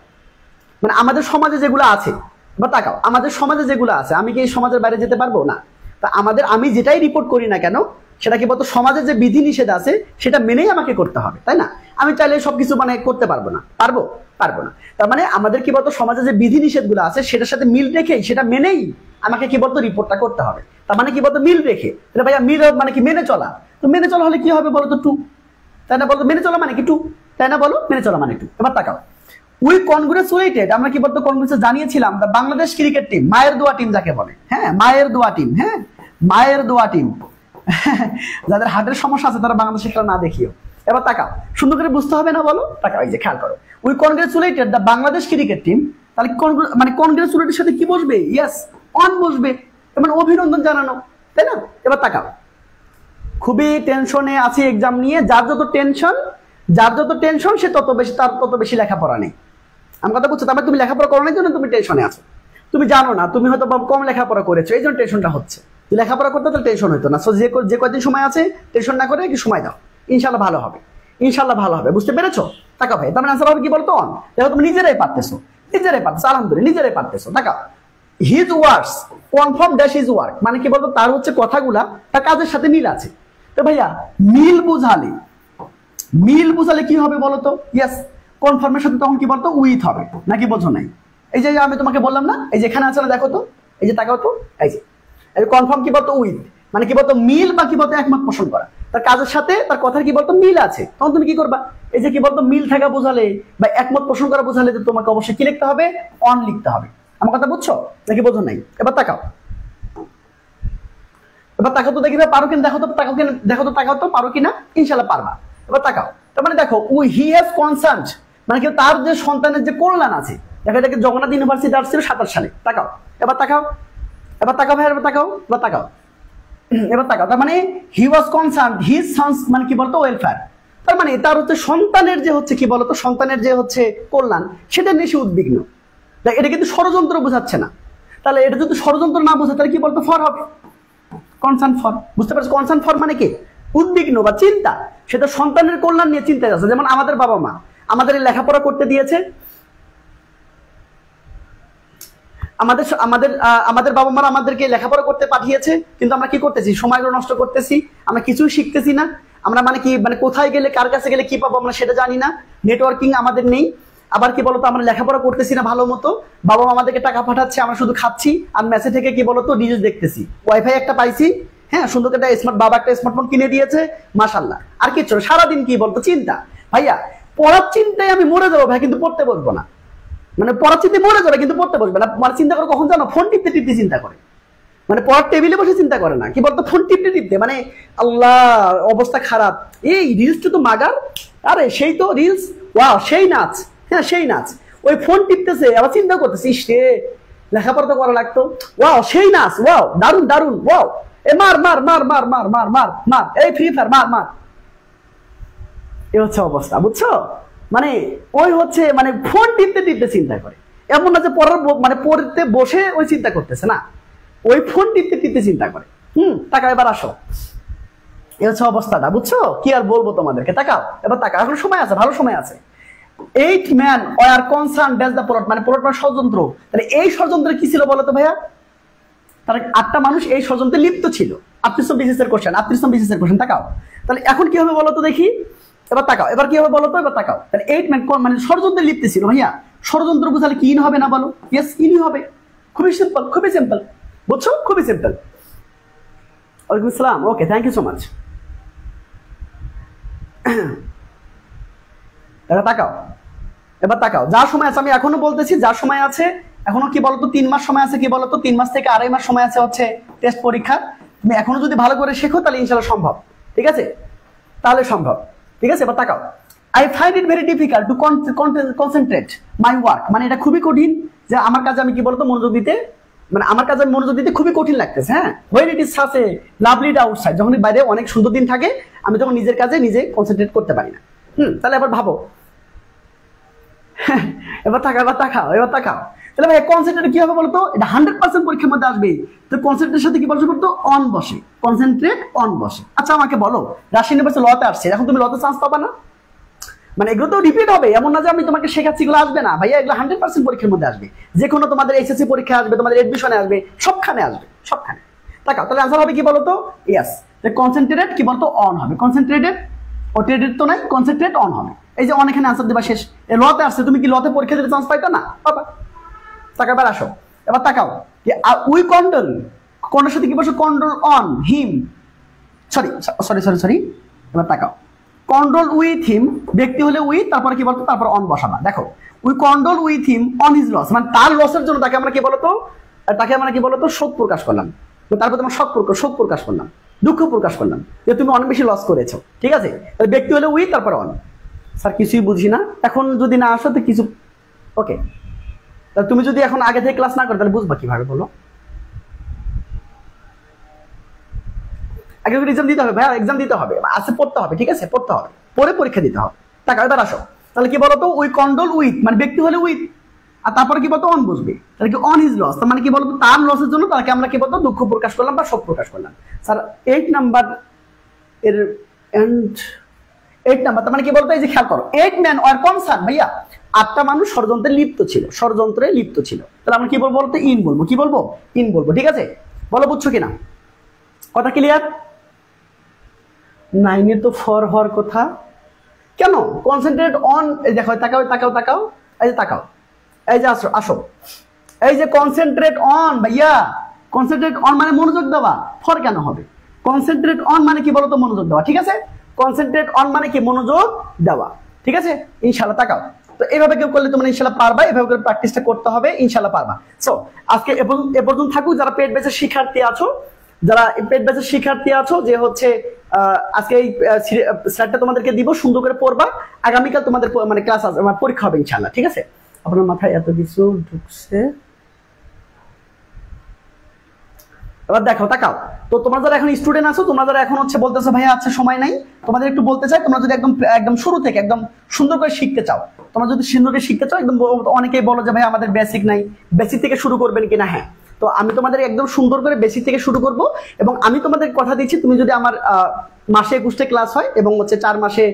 মানে আমাদের সমাজে যেগুলো আছে, বা তাকাও আমাদের সমাজে যেগুলো আছে, আমি কি এই সমাজের বাইরে যেতে পারবো না? তা আমি যেটাই রিপোর্ট করি না কেন, সেটা কি বলতো সমাজের যে বিধি নিষেধ আছে সেটা মেনেই আমাকে করতে হবে, তাই না? আমি চাইলে সবকিছু মানে করতে পারবো না, পারবো না। তার মানে আমাদের কি বলতো সমাজে যে বিধি নিষেধগুলো আছে সেটার সাথে মিল রেখেই, সেটা মেনেই আমাকে কি বলতো রিপোর্টটা করতে হবে। তার মানে কি বলতো মিল রেখে, ভাইয়া মিল মানে কি মেনে চলা। তো মেনে চলা হলে কি হবে বলতো, টু, তাই না? বলতো মেনে চলা মানে কি টু, তাই না? বলো মেনে চলা মানে টু। এবার তাকাও, উই কনগ্রেচুলেটেড, আমরা কি বলতো কনগ্রেচুলেট জানিয়েছিলাম বাংলাদেশ ক্রিকেট টিম, মায়ের দোয়া টিম যাকে বলে, হ্যাঁ মায়ের দোয়া টিম, হ্যাঁ মায়ের দোয়া টিম। যাদের হার্টের সমস্যা আছে তারা বাংলাদেশে খেলা না দেখিও। এবার তাকাও, সুন্দর করে বুঝতে হবে না বলো? তাকাও, এই যে খেয়াল করো, we congratulated the Bangladesh cricket team, তাহলে মানে কনগ্রেচুলেটের সাথে কি বসবে, ইয়েস অন বসবে, মানে অভিনন্দন জানানো, তাই না? এবার তাকাও, খুবই টেনশনে আছে এক্সাম নিয়ে, যার যত টেনশন সে তত বেশি লেখাপড়া নেই। আমার কথা বুঝছো? তারপরে তুমি লেখাপড়া করো না জন্য তুমি টেনশনে আছো, তুমি জানো না, তুমি হয়তো কম লেখাপড়া করেছো এই জন্য টেনশনটা হচ্ছে, তুই লেখাপড়া করতে তাহলে টেনশন হইতো না। সো যে কয়দিন সময় আছে টেনশন না করে কি সময় দাও, ইনশাল্লাহ ভালো হবে, ইনশাল্লাহ ভালো হবে। বুঝতে পেরেছো? টাকা ভাই তার মানে আনসার হবে কি বলতো অন। দেখো তুমি নিজেরাই পারতেছো, আলহামদুলিল্লাহ নিজেরাই পারতেছো। টাকা his works confirm dash his work, মানে কি বলতো তার হচ্ছে কথাগুলা তার কাজের সাথে মিল আছে। তো ভাইয়া মিল বুঝালে কি হবে বলতো? ইয়েস, কনফার্মের সাথে তখন কি বলতো উইথ হবে, নাকি বোঝো নাই? এই যে আমি তোমাকে বললাম না, এই যে এখানে আছে না, দেখো তো, এই যে তাকাও তো, এই যে কনফার্ম কি বলতো উইথ, মানে কি বলতো মিল বা কি বলতো একমত পোষণ করা, তার কাজের সাথে তার কথার কি বলতো মিল আছে। তখন তুমি কি করবা? এই যে কি বলতো মিল থাকা বোঝালে বা একমত পোষণ করা বোঝালে তোমাকে অবশ্যই কি লিখতে হবে? অন লিখতে হবে। আমার কথা বুঝছো নাকি বোঝো নাই? এবার তাকাও, তো দেখি পারো কিনা, দেখো তো পারো কিনা, ইনশাল্লাহ পারবা। এবার তাকাও, তার মানে দেখো হি হ্যাজ কনসার্ন, মানে কি তার যে সন্তানের যে কল্যাণ আছে। দেখো এটাকে জগন্নাথ ইউনিভার্সিটি আসছিল 27 সালে। তাকাও, এবার তাকাও ভাই, এবার তাকাও, তার মানে হি ওয়াজ কনসার্ন হিজ সন্স, মানে কি বলতো ওয়েলফেয়ার। তার মানে তার হচ্ছে সন্তানের যে হচ্ছে কি বলতো সন্তানের যে হচ্ছে কল্যাণ, সেটা নিয়ে সে উদ্বিগ্ন। এটা কিন্তু ষড়যন্ত্র বোঝাচ্ছে না। তাহলে এটা যদি ষড়যন্ত্র না বোঝে তাহলে কি বলতো ফর হবে, কনসার্ন ফর। বুঝতে পারছো? কনসার্ন ফর মানে কি উদ্বিগ্ন বা চিন্তা, সেটা সন্তানের কল্যাণ নিয়ে চিন্তা আছে। যেমন আমাদের বাবা মা আমাদের লেখাপড়া করতে দিয়েছে, আমাদের বাবা মারা আমাদেরকে লেখাপড়া করতে পাঠিয়েছে, কিন্তু আমরা কি করতেছি? সময়গুলো নষ্ট করতেছি, আমরা কিছুই শিখতেছি না। আমরা মানে কি মানে কোথায় গেলে কার কাছে গেলে কি পাবো আমরা সেটা জানি না, নেটওয়ার্কিং আমাদের নেই। আবার কি বলতো আমরা লেখাপড়া করতেছি না ভালো মতো, বাবা মা আমাদেরকে টাকা পাঠাচ্ছে, আমরা শুধু খাচ্ছি আর মেসে থেকে কি বলতো রিলস দেখতেছি। ওয়াইফাই একটা পাইছি, হ্যাঁ সুন্দর একটা বাবা একটা স্মার্টফোন কিনে দিয়েছে, মাশাআল্লাহ। আর কিছু সারাদিন কি বলতো চিন্তা। ভাইয়া পড়ার চিন্তায় আমি মরে যাবো ভাই, কিন্তু পড়তে বসবো না। মানে পড়ার চিন্তা মরে যাবে কিন্তু পড়তে বসবে না। মানে চিন্তা করে কখন জানো? ফোন টিপতে চিন্তা করে, মানে পড়ার টেবিলে বসে চিন্তা করে না, কি বলতো ফোন টিপতে মানে আল্লাহ অবস্থা খারাপ, এই রিলসটা তো মাগার, আরে সেই তো রিলস, ওয়াও সেই নাচ, হ্যাঁ সেই নাচ, ওই ফোন টিপতেছে আবার চিন্তা করতেছে, সে লেখাপড়া তো করা লাগতো, ওয়াও সেই নাচ, ওয়াও দারুন, ওয়াও এ মার এই ফ্রি ফায়ার মার। এ হচ্ছে অবস্থা, বুঝছো? মানে ওই হচ্ছে মানে ফোন টিপতে চিন্তা করে। এমন না যে পড়তে বসে ওই চিন্তা করতেছে না, ওই ফোন টিপতে চিন্তা করে। টাকা এবার আসো, এ হচ্ছে অবস্থাটা, বুঝছো? কি আর বলবো তোমাদেরকে। তাকাও, এবার তাকাও, এখন সময় আছে, ভালো সময় আছে। 8 men were concerned as the plot, মানে প্লট মানে ষড়যন্ত্র। তাহলে এই ষড়যন্ত্রে কি ছিল বলতো ভাইয়া? তার 8টা মানুষ এই ষড়যন্ত্রে লিপ্ত ছিল। 38 বিসিএস এর কোশ্চেন। তাকাও, তাহলে এখন কি হবে বলতো দেখি, এবার তাকাও, এবার কি হবে বলতো? এবার তাকাও, তাহলে 8 men মানে ষড়যন্ত্রে লিপ্ত ছিল। ভাইয়া ষড়যন্ত্র বুঝালে কি ইন হবে না বলো? ইয়েস ইনই হবে। খুবই সিম্পল, বুঝছো? খুবই সিম্পল। ওয়ালাইকুম আসসালাম, okay thank you so much. এবার তাকাও, যা সময় আছে, আমি এখনো বলতেছি যা সময় আছে, এখনো কি বলতো 3 মাস সময় আছে, কি বলতো 3 মাস থেকে 2.5 মাস সময় আছে হচ্ছে টেস্ট পরীক্ষা। তুমি এখনো যদি ভালো করে শেখো তাহলে ইনশাআল্লাহ সম্ভব, ঠিক আছে? তাহলে সম্ভব, ঠিক আছে? এবার তাকাও, I find it very difficult to concentrate my work, মানে এটা খুবই কঠিন যে আমার কাজে আমি কি বলতো মনোযোগ দিতে, মানে আমার কাজে মনোযোগ দিতে খুবই কঠিন লাগতেছে। হ্যাঁ, when it is such a lovely day outside, যখন বাইরে অনেক সুন্দর দিন থাকে আমি তখন নিজের কাজে নিজে কনসেন্ট্রেট করতে পারি না। তাহলে এবার ভাবো, এবার তাকাও, তাহলে ভাই কনসেন্ট্রেট কি হবে বলতো? এটা 100% পরীক্ষার মধ্যে আসবে। তো কনসেন্ট্রেটের সাথে কি বলছো করতো? অন বসে, কনসেন্ট্রেট অন বসে। আচ্ছা আমাকে বলো, রাজশাহী ইউনিভার্সিটি লতে আসছে, এখন তুমি লতে চান্স পাবা না? মানে এগুলো তো রিপিট হবে, এমন না যে আমি তোমাকে শেখাচ্ছি এগুলো আসবে না। ভাইয়া এগুলো 100% পরীক্ষার মধ্যে আসবে, যে কোনো তোমাদের এসএসসি পরীক্ষা আসবে, তোমাদের এডমিশনে আসবে, সবখানে আসবে, সবখানে। তাকাও, তাহলে আনসার হবে কি বলতো? ইয়েস, কনসেন্ট্রেটেড কি বলতো অন হবে, কনসেন্ট্রেটেড ও ট্রেডেড তো নাই, কনসেন্ট্রেট অন হবে। এই যে অন এখানে আনসার দেবা শেষ। লতে আসছে, তুমি কি লতে পরীক্ষা দিতে চান্স পাইতা না? পাবা। টাকা এবার আসো, এবার তাকাও, উই কন্ট্রোল, কোনটার সাথে কি বলছো? Control on him, sorry. এবার তাকাও, কন্ট্রোল উইথ হিম, ব্যক্তি হলে উইথ, তারপরে কি বলতো? তারপর অন বসাবা। দেখো we control with him on his loss, মানে তার লসের জন্য তাকে আমরা কি বলতো? শোক প্রকাশ করলাম। তারপর তোমার শোক প্রকাশ করলাম, দুঃখ প্রকাশ করলাম যে তুমি অনেক বেশি লস করেছো, ঠিক আছে? ব্যক্তি হলে উইথ, তারপর অন। স্যার কিছুই বুঝি না, এখন যদি না আসো তো কিছু, ওকে। তাহলে তুমি যদি এখন আগে থেকে ক্লাস না করো তাহলে বুঝবা কিভাবে বলো? আগে এক্সাম দিতে হবে ভাইয়া, এক্সাম দিতে হবে, আজকে পড়তে হবে, ঠিক আছে? পড়তে হবে, পরে পরীক্ষা দিতে হবে। টাকা এবার আসো, তাহলে কি বলতো? উই কন্ট্রোল উইথ, মানে ব্যক্তি হলে উইথ, আর তারপরে কি বলতো অন বসবে, তাহলে কি অন ইজ লস, তার মানে কি বলতো তার লসের জন্য তাকে আমরা কি বলতো দুঃখ প্রকাশ করলাম বা শোক প্রকাশ করলাম। স্যার 8 নাম্বার এর এন্ড 8 নাম্বার তার মানে কি বলতো, এই যে খেয়াল করো 8 ম্যান আর কনসার্ন ভাইয়া, 8টা মানুষ ষড়যন্ত্রে লিপ্ত ছিল, ষড়যন্ত্রে লিপ্ত ছিল। তাহলে আমরা কি বলবো বলতো ইন বলবো, কি বলবো ইন বলবো, ঠিক আছে বলো বুঝছো কিনা কথা ক্লিয়ার। 9 এ তো ফর হওয়ার কথা, কেন কনসেন্ট্রেট অন, এই দেখো তাকাও তাকাও তাকাও, এই যে তাকাও, এই যে আসো আসো, এই যে কনসেন্ট্রেট অন ভাইয়া, কনসেন্ট্রেট অন মানে মনোযোগ দেওয়া, ফর কেন হবে, কনসেন্ট্রেট অন মানে কি বলতো মনোযোগ দেওয়া, ঠিক আছে কনসেন্ট্রেট অন মানে কি মনোযোগ দেওয়া, ঠিক আছে ইনশাআল্লাহ তাকাও। তো এইভাবে কেউ করলে তোমরা ইনশাআল্লাহ পারবা, এভাবে করে প্র্যাকটিসটা করতে হবে, ইনশাআল্লাহ পারবা। সো আজকে এ পর্যন্ত থাকুক, যারা পেট বেঁচে শিক্ষার্থী আছো, যারা পেট বেঁচে শিক্ষার্থী আছো, যে হচ্ছে আজকে এই স্লাইডটা তোমাদেরকে দিব, সুন্দর করে পড়বা, আগামীকাল তোমাদের মানে ক্লাস আছে, পরীক্ষা হবে ইনশাআল্লাহ, ঠিক আছে। আপনার মাথায় এত কিছু ঢুকছে, এবার দেখো তাকাও। তো তোমরা যারা এখন স্টুডেন্ট আছো, তোমরা যারা এখন হচ্ছে বলতেছো ভাইয়া আচ্ছা সময় নাই, তোমাদের একটু বলতে চাই, তোমরা যদি একদম একদম শুরু থেকে একদম সুন্দর করে শিখতে চাও, তোমরা যদি সুন্দর করে শিখতে চাও, একদম অনেকেই বলো যে ভাই আমাদের বেসিক নাই, বেসিক থেকে শুরু করবেন কিনা, হ্যাঁ তো আমি তোমাদের একদম সুন্দর করে বেসিক থেকে শুরু করব, এবং আমি তোমাদের কথা দিচ্ছি তুমি যদি আমার মাসে 21টা ক্লাস হয় এবং হচ্ছে 4 মাসে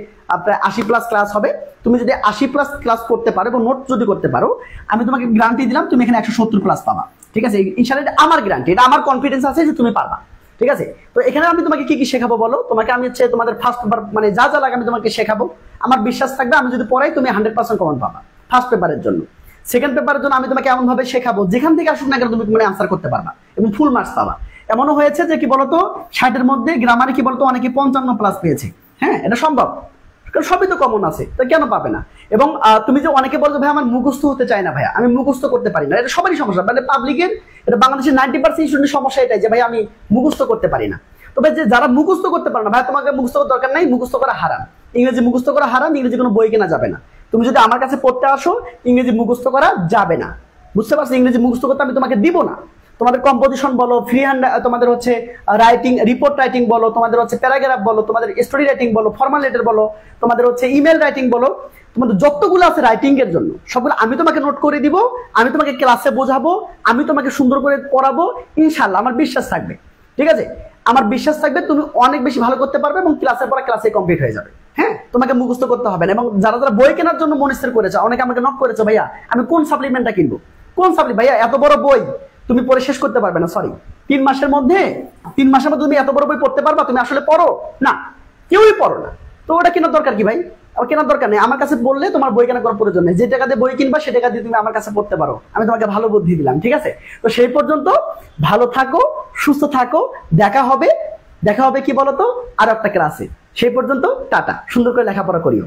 প্রায় 80+ ক্লাস হবে, তুমি যদি 80+ ক্লাস করতে পারো এবং নোট যদি করতে পারো, আমি তোমাকে গ্যারান্টি দিলাম তুমি এখানে 170+ পাবা, ঠিক আছে ইনশাআল্লাহ, এটা আমার গ্যারান্টি, এটা আমার কনফিডেন্স আছে যে তুমি পারবা, ঠিক আছে। তো এখানে আমি তোমাকে কি কি শেখাবো বলো, তোমাকে আমি হচ্ছে তোমাদের ফার্স্ট পেপার মানে যা যা লাগে আমি তোমাকে শেখাবো, আমার বিশ্বাস থাকবে আমি যদি পড়াই তুমি 100% কমন পাবা ফার্স্ট পেপারের জন্য। সেকেন্ড পেপারের জন্য আমি তোমাকে এমন ভাবে শেখাবো যেখান থেকে আসুক না কেন তুমি মানে আনসার করতে পারবা এবং ফুল মার্কস পাবা। এমনও হয়েছে যে কি বলতো 60-এর মধ্যে গ্রামারে কি বলতো অনেকে 55+ পেয়েছে, হ্যাঁ এটা সম্ভব, কারণ সবই তো কমন আছে, তো কেন পাবে না। এবং তুমি যে অনেকে বলছো ভাই আমার মুখস্থ হতে চায় না, ভাইয়া আমি মুখস্থ করতে পারি না, এটা সবারই সমস্যা, মানে পাবলিকের, এটা বাংলাদেশের 90% স্টুডেন্টের সমস্যা এটাই যে ভাই আমি মুখস্থ করতে পারি না। তবে যে যারা মুখস্থ করতে পারে না ভাই, তোমাকে মুখস্থ করার দরকার নাই, মুখস্থ করা হারাম, ইংরেজি মুখস্থ করা হারাম, ইংরেজি কোনো বই কেনা যাবে না। তুমি যদি আমার কাছে পড়তে আসো ইংরেজি মুখস্থ করা যাবে না, বুঝতে পারছো, ইংরেজি মুখস্থ করতে আমি তোমাকে দিব না। তোমাদের কম্পোজিশন বলো, ফ্রি হ্যান্ড, তোমাদের হচ্ছে রাইটিং, রিপোর্ট রাইটিং বলো, তোমাদের হচ্ছে প্যারাগ্রাফ বলো, তোমাদের স্টোরি রাইটিং বলো, ফর্মাল লেটার বলো, তোমাদের হচ্ছে ইমেল রাইটিং বলো, তোমাদের যতগুলো আছে রাইটিং এর জন্য সবগুলো আমি তোমাকে নোট করে দিব, আমি তোমাকে ক্লাসে বোঝাবো, আমি তোমাকে সুন্দর করে পড়াবো ইনশাআল্লাহ, আমার বিশ্বাস থাকবে, ঠিক আছে আমার বিশ্বাস থাকবে তুমি অনেক বেশি ভালো করতে পারবে এবং ক্লাসের পর ক্লাসে কমপ্লিট হয়ে যাবে। হ্যাঁ তোমাকে মুখস্থ করতে হবে না। এবং যারা যারা বই কেনার জন্য মনস্থির করেছে, অনেকে আমাকে নক করেছে ভাইয়া আমি কোন সাপ্লিমেন্টটা কিনবো, কোন সাপ্লি ভাইয়া এত বড় বই তুমি পড়ে শেষ করতে পারবে না, সরি 3 মাসের মধ্যে তুমি এত বড় বই পড়তে পারবা, তুমি আসলে পড়ো না, কেউই পড়ো না, তো ওটা কেনার দরকার কি ভাই, কেনার দরকার নেই, আমার কাছে বললে তোমার বই কেনা করার প্রয়োজন নেই, যে টাকা দিয়ে বই কিনবা সে টাকা দিয়ে তুমি আমার কাছে পড়তে পারো, আমি তোমাকে ভালো বুদ্ধি দিলাম, ঠিক আছে। তো সেই পর্যন্ত ভালো থাকো, সুস্থ থাকো, দেখা হবে কি বলতো আর একটা ক্লাসে, সেই পর্যন্ত টাটা, সুন্দর করে লেখাপড়া করিও।